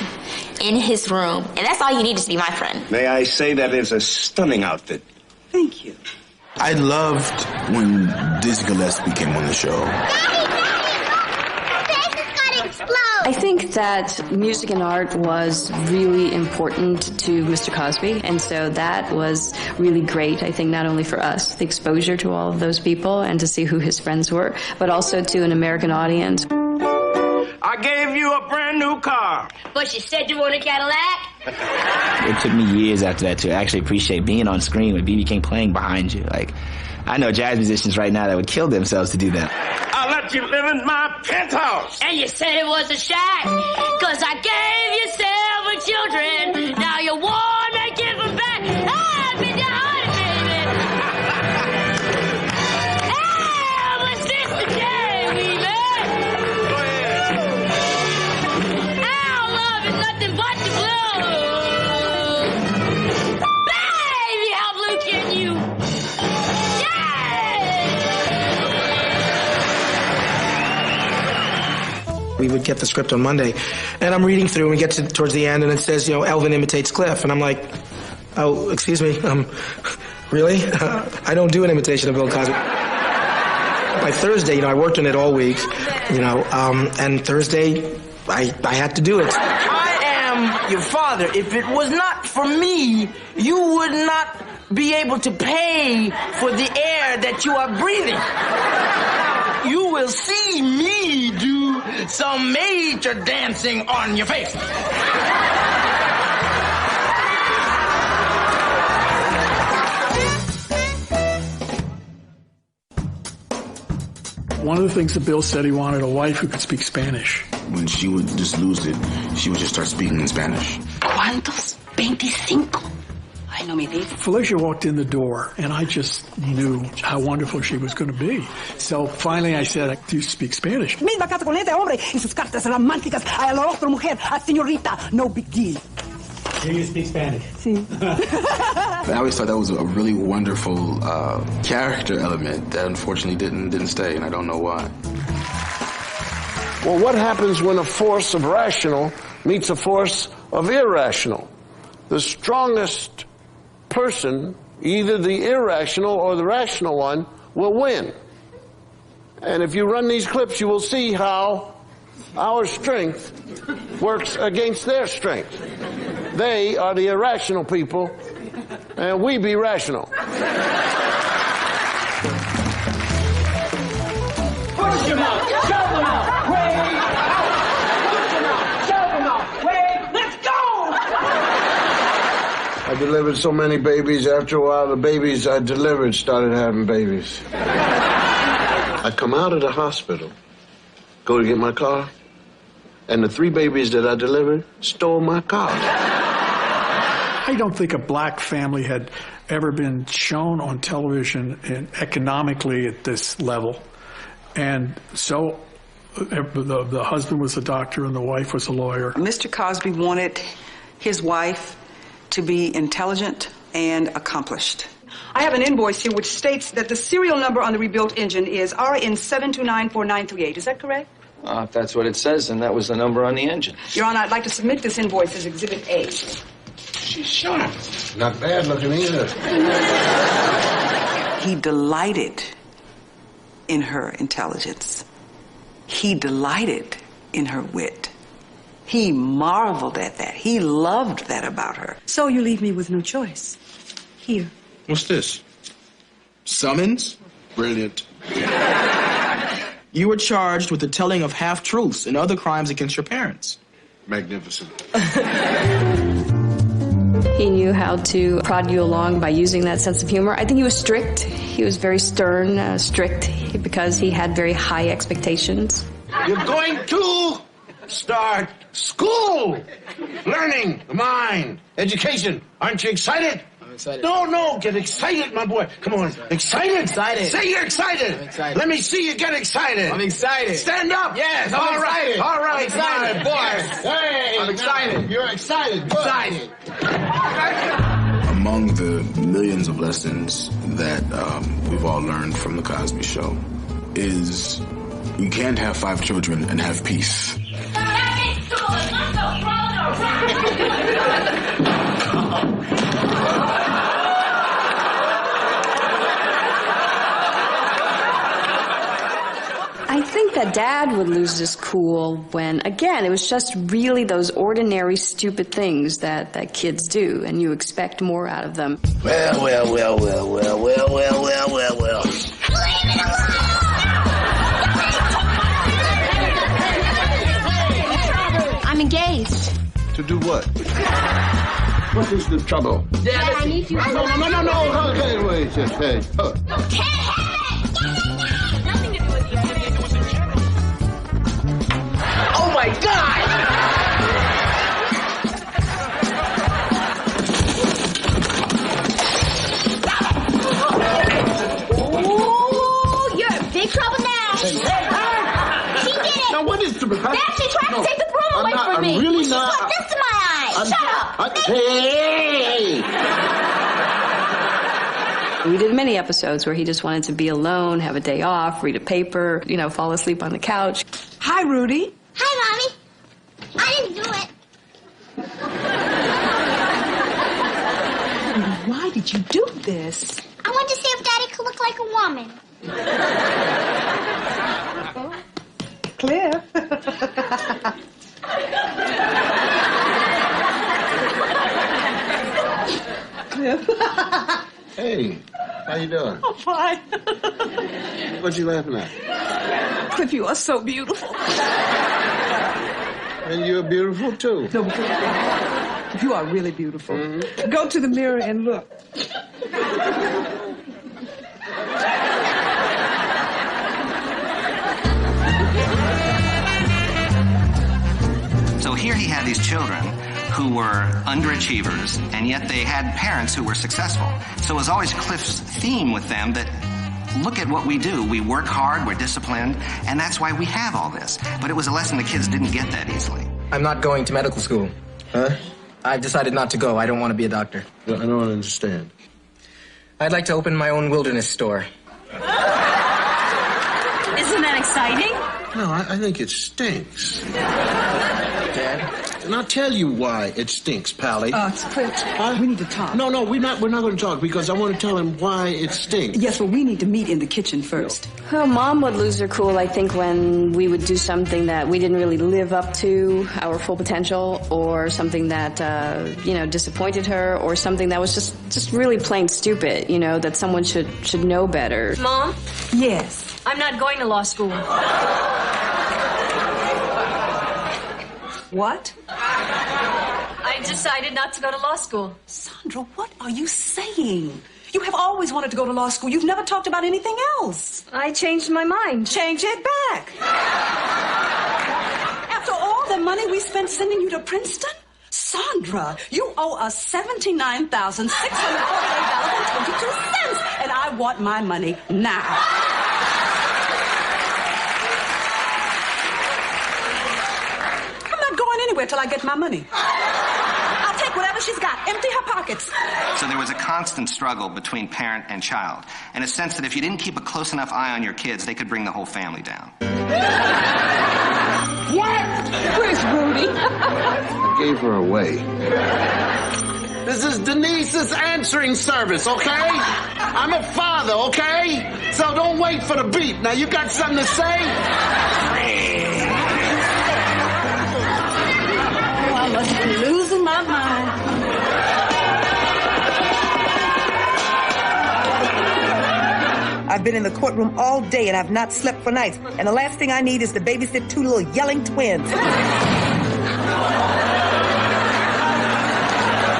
in his room. And that's all you need to be my friend. May I say that is a stunning outfit. Thank you. I loved when Dizzy Gillespie came on the show. I think that music and art was really important to Mr. Cosby, and so that was really great, I think, not only for us, the exposure to all of those people and to see who his friends were, but also to an American audience. I gave you a brand new car. But you said you want a Cadillac? It took me years after that to actually appreciate being on screen with B.B. King playing behind you. Like, I know jazz musicians right now that would kill themselves to do that. I'll let you live in my penthouse. And you said it was a shack, 'cause I gave you 7 children. Now you want to give them back. I've been your honey, baby. Hey, my sister Jamie, man. Our love is nothing but the blue. Baby, how blue can you? We would get the script on Monday, and I'm reading through, and we get towards the end, and it says, Elvin imitates Cliff, and I'm like, oh, excuse me, really? I don't do an imitation of Bill Cosby. By Thursday, I worked on it all week, and Thursday, I had to do it. I am your father. If it was not for me, you would not be able to pay for the air that you are breathing. You will see me do some major dancing on your face. One of the things that Bill said, he wanted a wife who could speak Spanish. When she would just lose it, she would just start speaking in Spanish. ¿Cuántos? 25. I know, mi vida. Felicia walked in the door, and I just knew how wonderful she was going to be. So finally I said, do you speak Spanish? Misma casa con ese hombre y sus cartas románticas a la otra mujer, a señorita, no big deal. Do you speak Spanish? Sí. I always thought that was a really wonderful character element that unfortunately didn't stay, and I don't know why. Well, what happens when a force of rational meets a force of irrational? The strongest person, either the irrational or the rational one, will win. And if you run these clips, you will see how our strength works against their strength. They are the irrational people, and we be rational. Push him out! Shove him out! Wait! Push him out! Shove him out! Wait! Let's go! I delivered so many babies, after a while the babies I delivered started having babies. I come out of the hospital, go to get my car, and the 3 babies that I delivered stole my car. I don't think a black family had ever been shown on television and economically at this level. And so the husband was a doctor and the wife was a lawyer. Mr. Cosby wanted his wife to be intelligent and accomplished. I have an invoice here which states that the serial number on the rebuilt engine is RN7294938. Is that correct? If that's what it says, then that was the number on the engine. Your Honor, I'd like to submit this invoice as Exhibit A. She's sharp. Not bad looking either. He delighted in her intelligence. He delighted in her wit. He marveled at that. He loved that about her. So you leave me with no choice. Here. What's this? Summons? Brilliant. You were charged with the telling of half-truths and other crimes against your parents. Magnificent. He knew how to prod you along by using that sense of humor. I think he was strict. He was very stern, strict, because he had very high expectations. You're going to start school. Learning, the mind, education. Aren't you excited? I'm excited. No, get excited, my boy. Come on, excited? Excited. Say you're excited. I'm excited. Let me see you get excited. I'm excited. Stand up. Yes, I'm All right. excited. All right, I'm excited. my boy. Yes. Hey, I'm excited. You're excited. Good. Excited. Among the millions of lessons that we've all learned from The Cosby Show is you can't have 5 children and have peace. I think that Dad would lose his cool when, again, it was just really those ordinary, stupid things that kids do, and you expect more out of them. Well. I'm engaged. To do what? What is the trouble? Dad, I need you. No. Okay, wait, just hey. Nothing to do with you. Oh my God! Ooh, you're in big trouble now. She did it. Now what is the... Dad, she tried to take the broom away from me. I'm really She not... put this in my eye. Shut up. Hey! We did many episodes where he just wanted to be alone, have a day off, read a paper, fall asleep on the couch. Hi, Rudy. Hi, Mommy. I didn't do it. Why did you do this? I wanted to see if Daddy could look like a woman. Cliff. Cliff. Hey, how you doing? I'm fine. What you laughing at? Cliff, you are so beautiful. And you're beautiful too. No, Cliff, you are really beautiful. Mm-hmm. Go to the mirror and look. So here he had these children who were underachievers, and yet they had parents who were successful. So it was always Cliff's theme with them that, look at what we do. We work hard, we're disciplined, and that's why we have all this. But it was a lesson the kids didn't get that easily. I'm not going to medical school. Huh? I've decided not to go. I don't want to be a doctor. I don't understand. I'd like to open my own wilderness store. Isn't that exciting? No, I think it stinks. Dad? And I'll tell you why it stinks, Pally. Cliff, we need to talk. No, we're not going to talk because I want to tell him why it stinks. Yes, but we need to meet in the kitchen first. Well, Mom would lose her cool, I think, when we would do something that we didn't really live up to our full potential, or something that, disappointed her, or something that was just really plain stupid, that someone should know better. Mom? Yes. I'm not going to law school. What? I decided not to go to law school. Sandra, what are you saying? You have always wanted to go to law school. You've never talked about anything else. I changed my mind. Change it back. After all the money we spent sending you to Princeton? Sandra, you owe us $79,648.22, and I want my money now. Anywhere till I get my money. I'll take whatever she's got. Empty her pockets. So there was a constant struggle between parent and child, and a sense that if you didn't keep a close enough eye on your kids, they could bring the whole family down. What? Where's Rudy? I gave her away. This is Denise's answering service, okay? I'm a father, okay? So don't wait for the beep. Now, you got something to say? must be losing my mind. I've been in the courtroom all day and I've not slept for nights. And the last thing I need is to babysit two little yelling twins.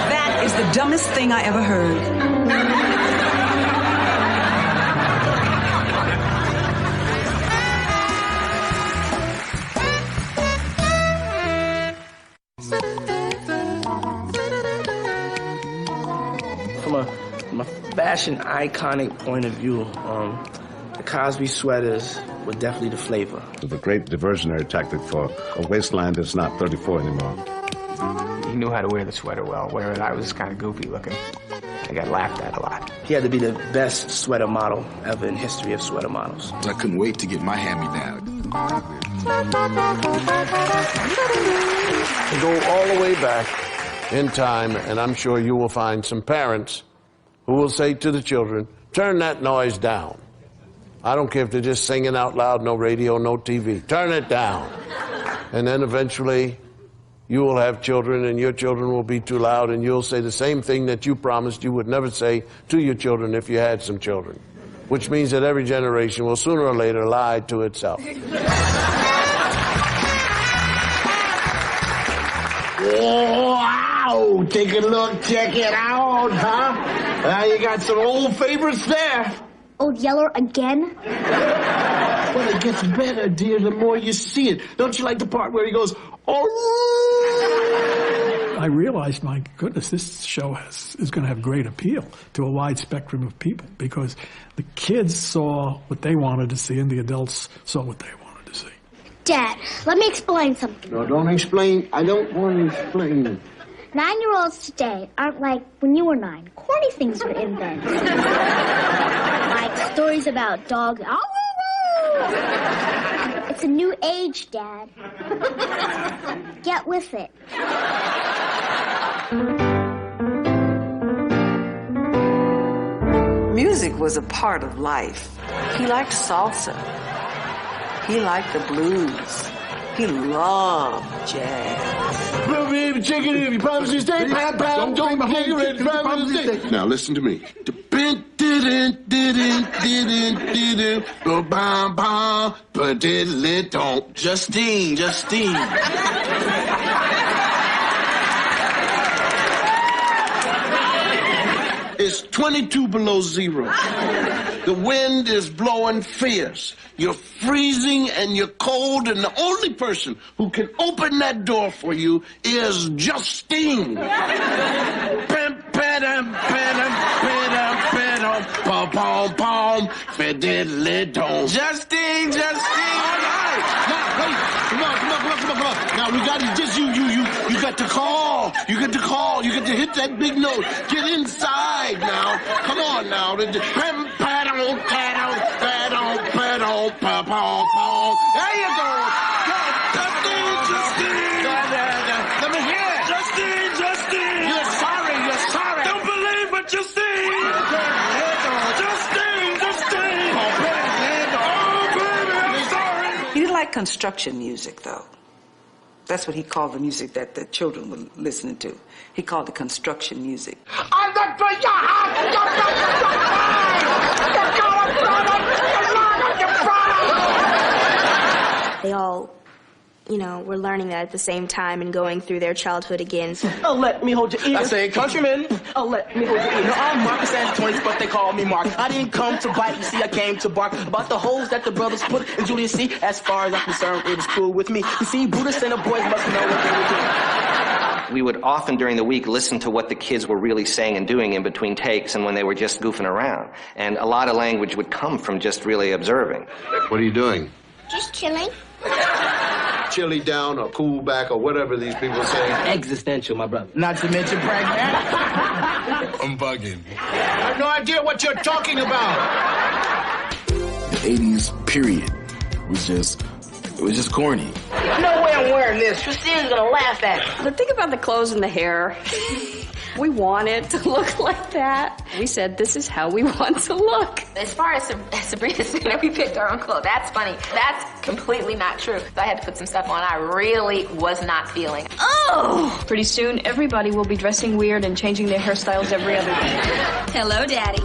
That is the dumbest thing I ever heard. From a fashion iconic point of view, the Cosby sweaters were definitely the flavor. It was a great diversionary tactic for a wasteland that's not 34 anymore. He knew how to wear the sweater well, whereas I was kind of goofy looking. I got laughed at a lot. He had to be the best sweater model ever in history of sweater models. I couldn't wait to get my hand-me-down. Go all the way back in time, and I'm sure you will find some parents who will say to the children, turn that noise down. I don't care if they're just singing out loud, no radio, no TV. Turn it down. And then eventually you will have children, and your children will be too loud, and you'll say the same thing that you promised you would never say to your children if you had some children. Which means that every generation will sooner or later lie to itself. Wow! Take a look, check it out, huh? You got some old favorites there. Old Yeller again? Well, it gets better, dear, the more you see it. Don't you like the part where he goes, oh? I realized, my goodness, this show is going to have great appeal to a wide spectrum of people because the kids saw what they wanted to see and the adults saw what they wanted to see. Dad, let me explain something. No, don't explain. I don't want to explain. 9-year-olds today aren't like when you were 9. Corny things were invented. Like stories about dogs. It's a new age, Dad. Get with it. Music was a part of life. He liked salsa. He liked the blues. He loved jazz. Baby, check it in. You promise to stay? Don't take it. Promise to stay. Now listen to me. Justine. It's 22 below zero. The wind is blowing fierce. You're freezing and you're cold, and the only person who can open that door for you is Justine. Justine. All right. Now, wait. Come on. Now, we got to just you got to call. You get to hit that big note. Get inside now. Come on now. There you go. Justine. Let me hear it. Justine. You're sorry. Don't believe what you see. Justine. Oh, baby, I'm sorry. He didn't like construction music, though. That's what he called the music that the children were listening to. He called it construction music. They all, were learning that at the same time and going through their childhood again. Oh, let me hold your ear. I say, countryman. Oh, let me hold your ear. No, I'm Marcus Antonis, but they call me Mark. I didn't come to bite, you see, I came to bark about the holes that the brothers put in Julius C. As far as I'm concerned, it was cool with me. You see, Brutus and the boys must know what they were doing. We would often during the week listen to what the kids were really saying and doing in between takes and when they were just goofing around. And a lot of language would come from just really observing. What are you doing? Just chilling. Chilly down or cool back or whatever these people say. Existential, my brother. Not to mention pragmatic. I'm bugging. I have no idea what you're talking about. The 80s period was just It was just corny. No way I'm wearing this. Christine's gonna laugh at me. But think about the clothes and the hair. We want it to look like that. We said, this is how we want to look. As far as Sabrina said, we picked our own clothes. That's funny. That's completely not true. So I had to put some stuff on I really was not feeling. Oh! Pretty soon, everybody will be dressing weird and changing their hairstyles every other day. Hello, Daddy.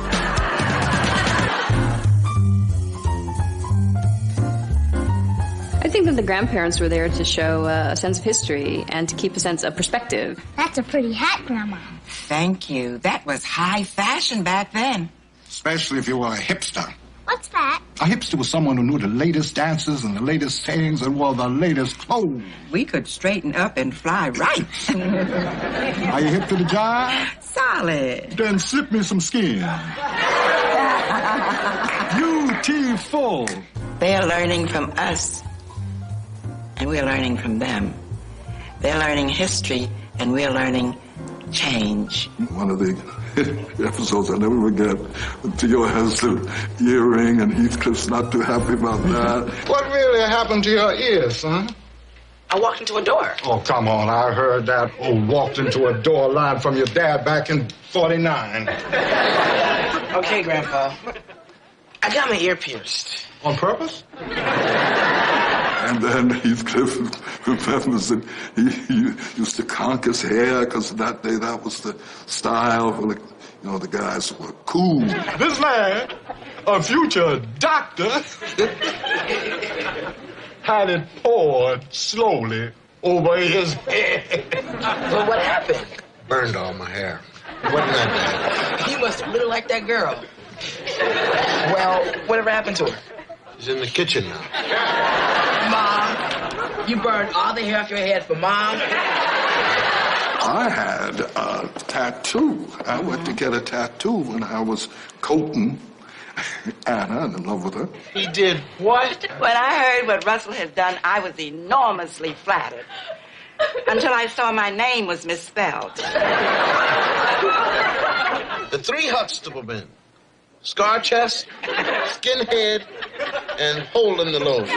I think that the grandparents were there to show a sense of history and to keep a sense of perspective. That's a pretty hat, Grandma. Thank you. That was high fashion back then. Especially if you were a hipster. What's that? A hipster was someone who knew the latest dances and the latest sayings and wore the latest clothes. We could straighten up and fly right. Are you hip to the jive? Solid. Then slip me some skin. Beautiful. They're learning from us, and we're learning from them. They're learning history, and we're learning change. One of the episodes I'll never forget, Theo has the earring and Heathcliff's not too happy about that. What really happened to your ears, son? I walked into a door. Oh, come on. I heard that walked into a door line from your dad back in 49. Okay, Grandpa. I got my ear pierced. On purpose? And then Heathcliff remembers that he used to conk his hair because that day that was the style for the guys who were cool. This man, a future doctor, had it poured slowly over his head. Well, what happened? Burned all my hair. Wasn't that bad? He must have really liked that girl. Well, whatever happened to her? She's in the kitchen now. Mom, you burned all the hair off your head for Mom? I had a tattoo. I went to get a tattoo when I was courting Anna and in love with her. He did what? When I heard what Russell had done, I was enormously flattered. Until I saw my name was misspelled. The three Huxtable men. Scar chest, skinhead, and hole in the lobe.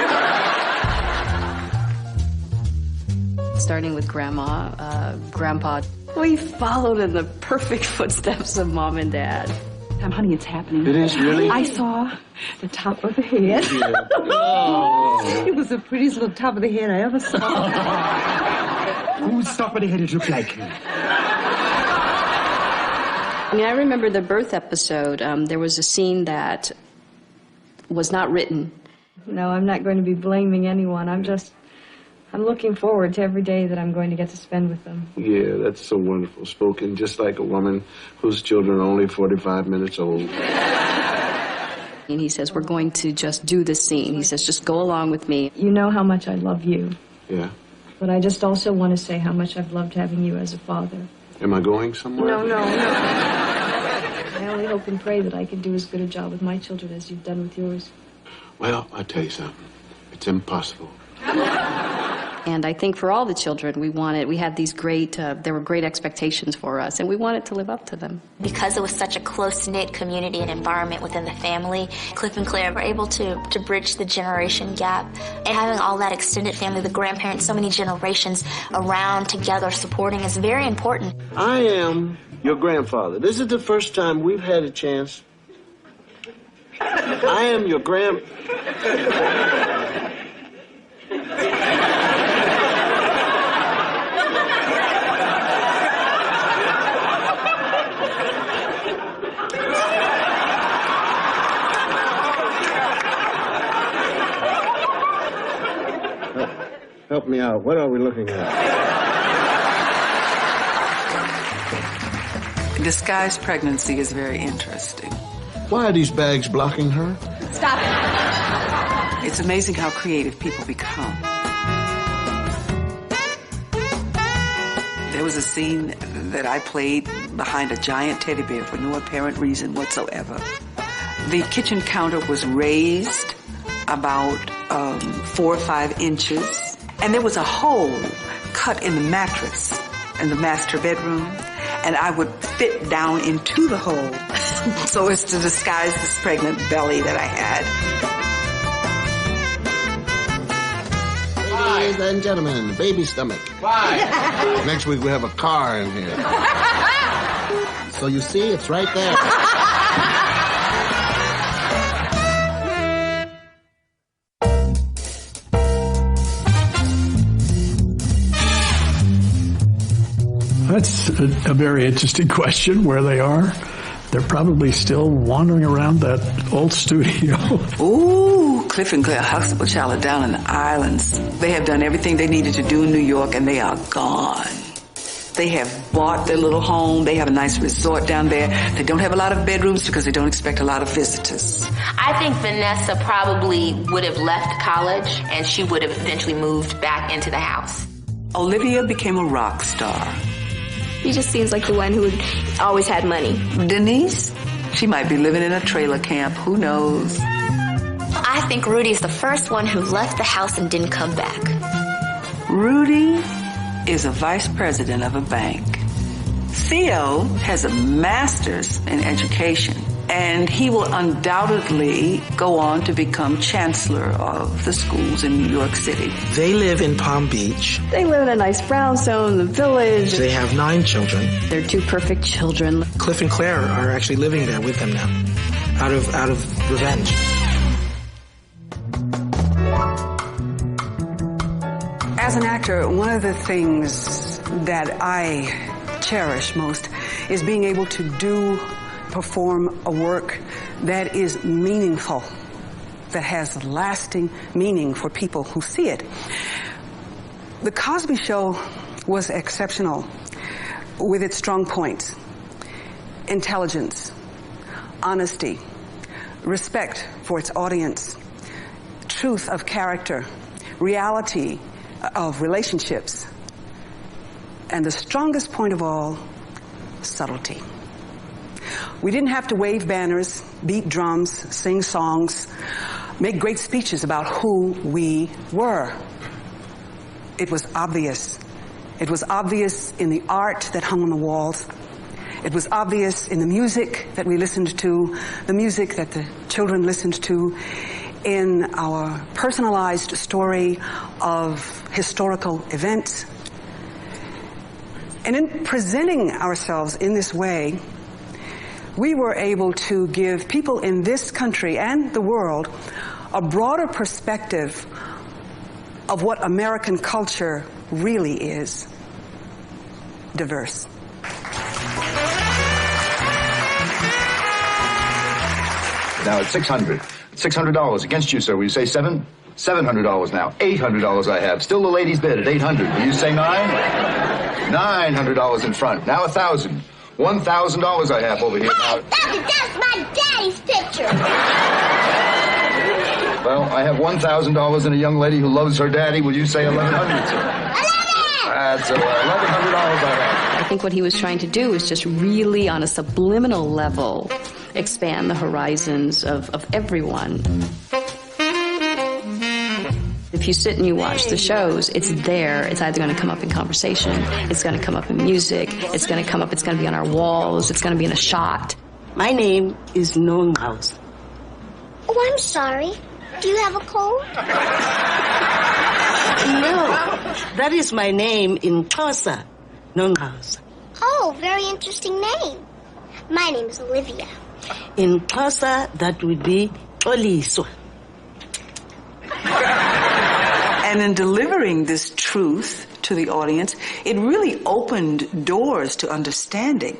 Starting with Grandma, Grandpa, we followed in the perfect footsteps of Mom and Dad. Honey, it's happening. It is, really? I saw the top of the head. Yeah. Oh. It was the prettiest little top of the head I ever saw. Whose top of the head did you like? I mean, I remember the birth episode. There was a scene that was not written. No, I'm not going to be blaming anyone. I'm looking forward to every day that I'm going to get to spend with them. Yeah, that's so wonderful. Spoken just like a woman whose children are only 45 minutes old. And he says, we're going to just do this scene. He says, just go along with me. You know how much I love you. Yeah. But I just also want to say how much I've loved having you as a father. Am I going somewhere? No. I only hope and pray that I can do as good a job with my children as you've done with yours. Well, I'll tell you something. It's impossible. And I think for all the children, we had these there were great expectations for us, and we wanted to live up to them. Because it was such a close-knit community and environment within the family, Cliff and Claire were able to bridge the generation gap. And having all that extended family, the grandparents, so many generations around together supporting is very important. I am your grandfather. This is the first time we've had a chance. I am your Help me out. What are we looking at? Disguised pregnancy is very interesting. Why are these bags blocking her? Stop it. It's amazing how creative people become. There was a scene that I played behind a giant teddy bear for no apparent reason whatsoever. The kitchen counter was raised about 4 or 5 inches, and there was a hole cut in the mattress in the master bedroom, and I would fit down into the hole so as to disguise this pregnant belly that I had. Ladies and gentlemen, baby stomach. Why? Next week we have a car in here. So you see, it's right there. That's a very interesting question, where they are. They're probably still wandering around that old studio. Ooh, Cliff and Claire Huxtable Child are down in the islands. They have done everything they needed to do in New York, and they are gone. They have bought their little home. They have a nice resort down there. They don't have a lot of bedrooms because they don't expect a lot of visitors. I think Vanessa probably would have left college and she would have eventually moved back into the house. Olivia became a rock star. He just seems like the one who always had money. Denise, she might be living in a trailer camp. Who knows? I think Rudy's the first one who left the house and didn't come back. Rudy is a vice president of a bank. Theo has a master's in education, and he will undoubtedly go on to become chancellor of the schools in New York City. They live in Palm Beach. They live in a nice brownstone in the village. They have 9 children. They're 2 perfect children. Cliff and Claire are actually living there with them now, out of revenge. As an actor, one of the things that I cherish most is being able to perform a work that is meaningful, that has lasting meaning for people who see it. The Cosby Show was exceptional with its strong points: intelligence, honesty, respect for its audience, truth of character, reality of relationships, and the strongest point of all, subtlety. We didn't have to wave banners, beat drums, sing songs, make great speeches about who we were. It was obvious. It was obvious in the art that hung on the walls. It was obvious in the music that we listened to, the music that the children listened to, in our personalized story of historical events. And in presenting ourselves in this way, we were able to give people in this country and the world a broader perspective of what American culture really is: diverse. Now it's $600 against you, sir. Will you say $700 now. $800 I have. Still the ladies bid at $800. Will you say $9? $900 in front. Now $1,000. $1,000 I have over here now. That's my daddy's picture. Well, I have $1,000 and a young lady who loves her daddy. Will you say $1,100, sir? That's $1,100 I have. I think what he was trying to do is just really, on a subliminal level, expand the horizons of everyone. If you sit and you watch the shows, it's there. It's either going to come up in conversation, it's going to come up in music, it's going to come up, it's going to be on our walls, it's going to be in a shot. My name is Nonghouse. Oh, I'm sorry. Do you have a cold? No, that is my name in Xhosa, Nonghouse. Oh, very interesting name. My name is Olivia. In Xhosa, that would be Oliswa. And in delivering this truth to the audience, it really opened doors to understanding.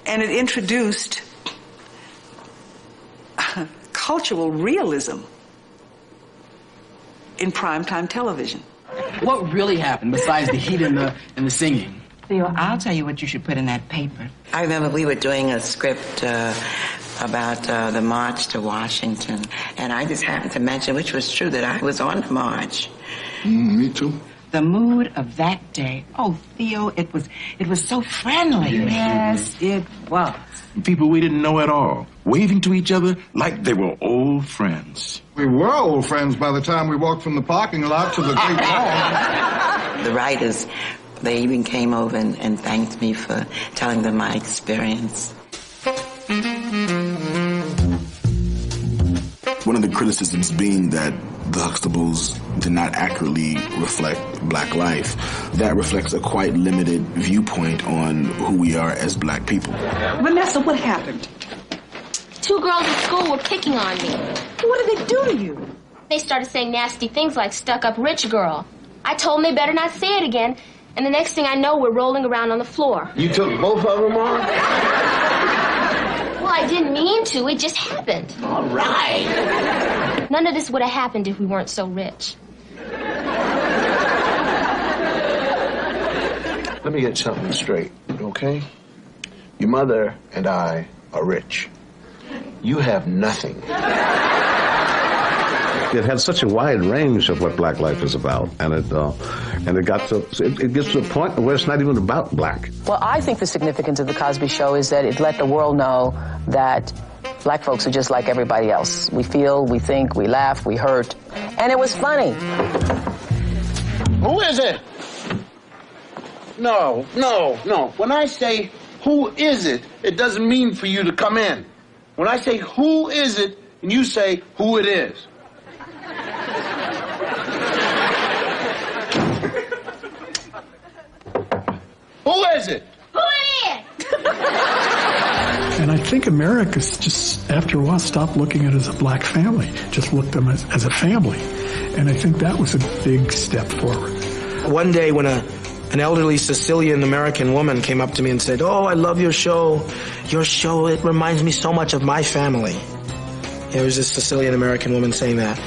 And it introduced cultural realism in primetime television. What really happened besides the heat and the singing? Theo, I'll tell you what you should put in that paper. I remember we were doing a script about the march to Washington, and I just happened to mention, which was true, that I was on the march. Me too. The mood of that day, oh, Theo, it was so friendly. Yes, it was. People we didn't know at all, waving to each other like they were old friends. We were old friends by the time we walked from the parking lot to the Great Hall. The writers, they even came over and thanked me for telling them my experience. One of the criticisms being that the Huxtables to not accurately reflect black life. That reflects a quite limited viewpoint on who we are as black people. Vanessa, what happened? 2 girls at school were picking on me. What did they do to you? They started saying nasty things like stuck-up rich girl. I told them they better not say it again, and the next thing I know, we're rolling around on the floor. You took both of them on? Well, I didn't mean to. It just happened. All right. None of this would have happened if we weren't so rich. Let me get something straight, okay? Your mother and I are rich. You have nothing. It had such a wide range of what black life is about, and it got to it gets to a point where it's not even about black. Well, I think the significance of the Cosby Show is that it let the world know that black folks are just like everybody else. We feel, we think, we laugh, we hurt, and it was funny. Who is it? No. When I say who is it, it doesn't mean for you to come in. When I say who is it, and you say who it is. Who is it? Who it is? And I think America's just, after a while, stopped looking at it as a black family, just looked at them as a family. And I think that was a big step forward. One day when an elderly Sicilian American woman came up to me and said, "Oh, I love your show. Your show, it reminds me so much of my family." There was this Sicilian American woman saying that.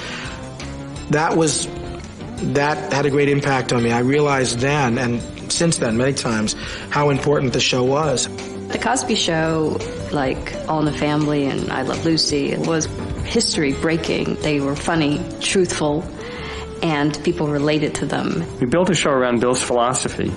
That had a great impact on me. I realized then, and since then many times, how important the show was. The Cosby Show, like All in the Family and I Love Lucy, was history breaking. They were funny, truthful, and people related to them. We built a show around Bill's philosophy,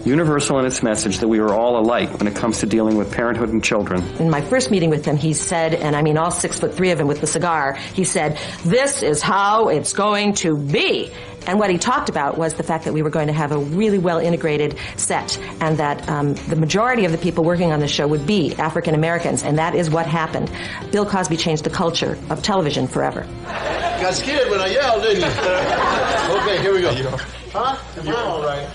universal in its message that we are all alike when it comes to dealing with parenthood and children. In my first meeting with him, he said, and I mean all 6'3" of him with the cigar, he said, "This is how it's going to be." And what he talked about was the fact that we were going to have a really well-integrated set, and that the majority of the people working on the show would be African Americans, and that is what happened. Bill Cosby changed the culture of television forever. Got scared when I yelled, didn't you? Okay, here we go. Huh? You're all right.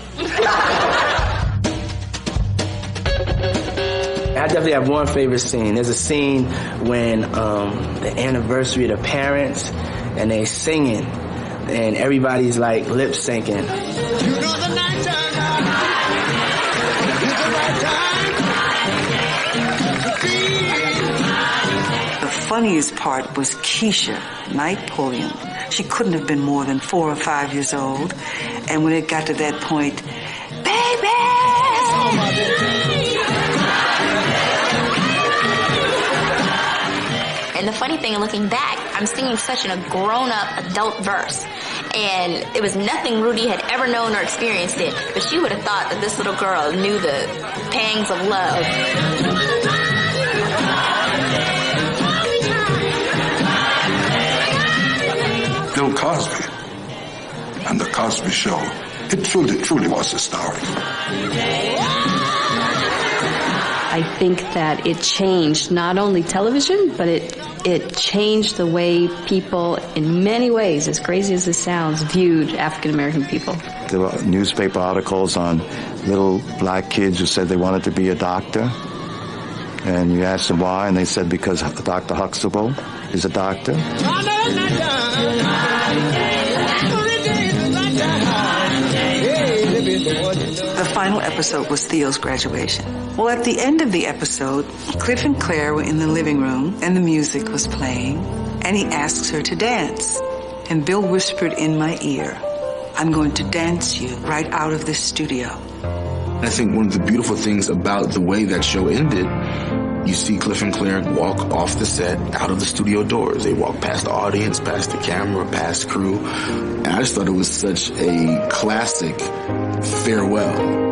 I definitely have one favorite scene. There's a scene when the anniversary of the parents, and they singing, and everybody's like lip syncing. You know the night time. The funniest part was Keisha, Knight Pulliam. She couldn't have been more than 4 or 5 years old. And when it got to that point, baby! And the funny thing, looking back, I'm singing such a grown-up adult verse. And it was nothing Rudy had ever known or experienced it. But she would have thought that this little girl knew the pangs of love. Bill Cosby and the Cosby Show, it truly was historic. I think that it changed not only television, but it changed the way people, in many ways, as crazy as this sounds, viewed African American people. There were newspaper articles on little black kids who said they wanted to be a doctor. And you asked them why, and they said because Dr. Huxtable is a doctor. The final episode was Theo's graduation. Well, at the end of the episode, Cliff and Claire were in the living room, and the music was playing, and he asks her to dance. And Bill whispered in my ear, "I'm going to dance you right out of this studio." I think one of the beautiful things about the way that show ended, you see Cliff and Claire walk off the set, out of the studio doors. They walk past the audience, past the camera, past crew. And I just thought it was such a classic farewell.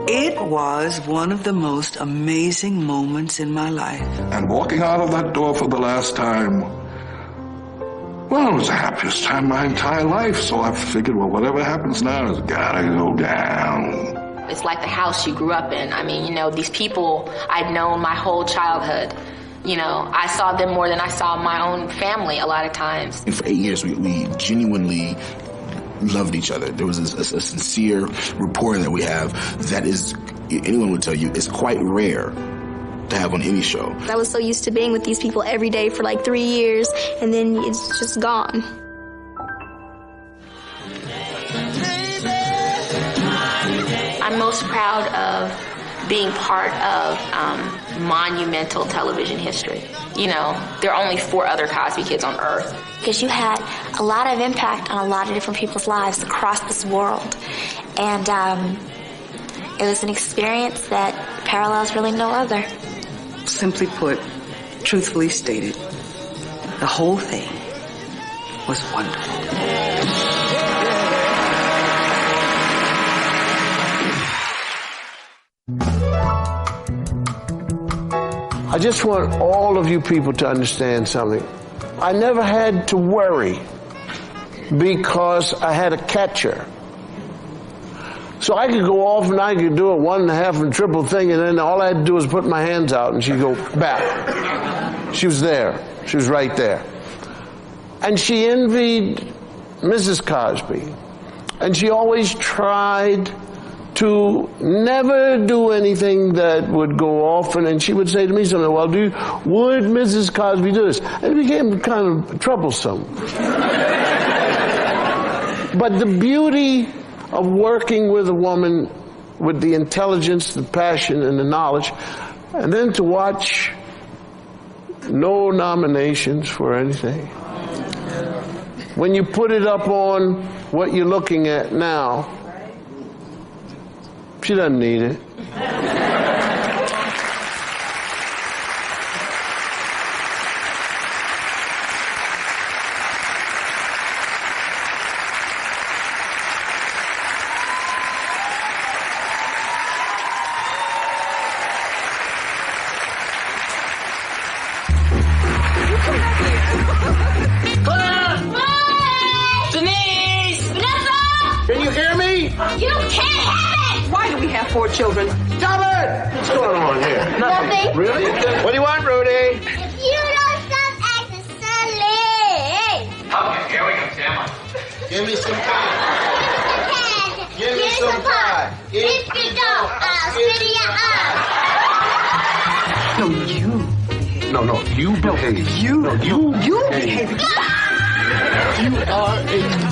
It was one of the most amazing moments in my life. And walking out of that door for the last time, well, it was the happiest time of my entire life. So I figured, well, whatever happens now has gotta go down. It's like the house you grew up in. I mean, you know, these people I'd known my whole childhood. You know, I saw them more than I saw my own family a lot of times. And for 8 years, we genuinely loved each other. There was a sincere rapport that we have that is, anyone would tell you, is quite rare to have on any show. I was so used to being with these people every day for like 3 years, and then it's just gone. I'm most proud of being part of monumental television history. You know, there are only 4 other Cosby kids on Earth. Because you had a lot of impact on a lot of different people's lives across this world. And it was an experience that parallels really no other. Simply put, truthfully stated, the whole thing was wonderful. I just want all of you people to understand something. I never had to worry because I had a catcher. So I could go off and I could do a 1.5 and triple thing, and then all I had to do was put my hands out and she'd go back. She was there. She was right there. And she envied Mrs. Cosby. And she always tried to never do anything that would go off, and then she would say to me something, well, would Mrs. Cosby do this? And it became kind of troublesome. But the beauty of working with a woman with the intelligence, the passion, and the knowledge, and then to watch no nominations for anything. When you put it up on what you're looking at now, she doesn't need it. Denise! Vanessa! Can you hear me? You can't have it! Why do we have 4 children? Stop it! What's going on here? Nothing. Really? What do you want, Rudy? If you don't stop acting silly! Okay, here we go, Sam. Give me some pie. Give me some pie. If you don't, I'll spit in your eye. No, you behave. You behave. You are a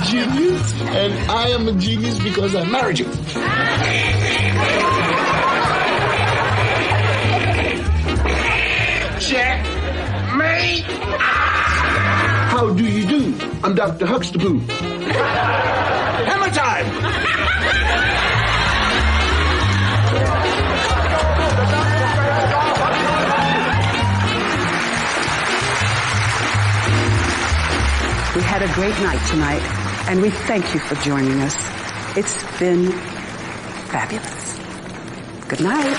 genius, and I am a genius because I married you. Checkmate. How do you do? I'm Dr. Huxtable. Hammer time! We had a great night tonight, and we thank you for joining us. It's been fabulous. Good night.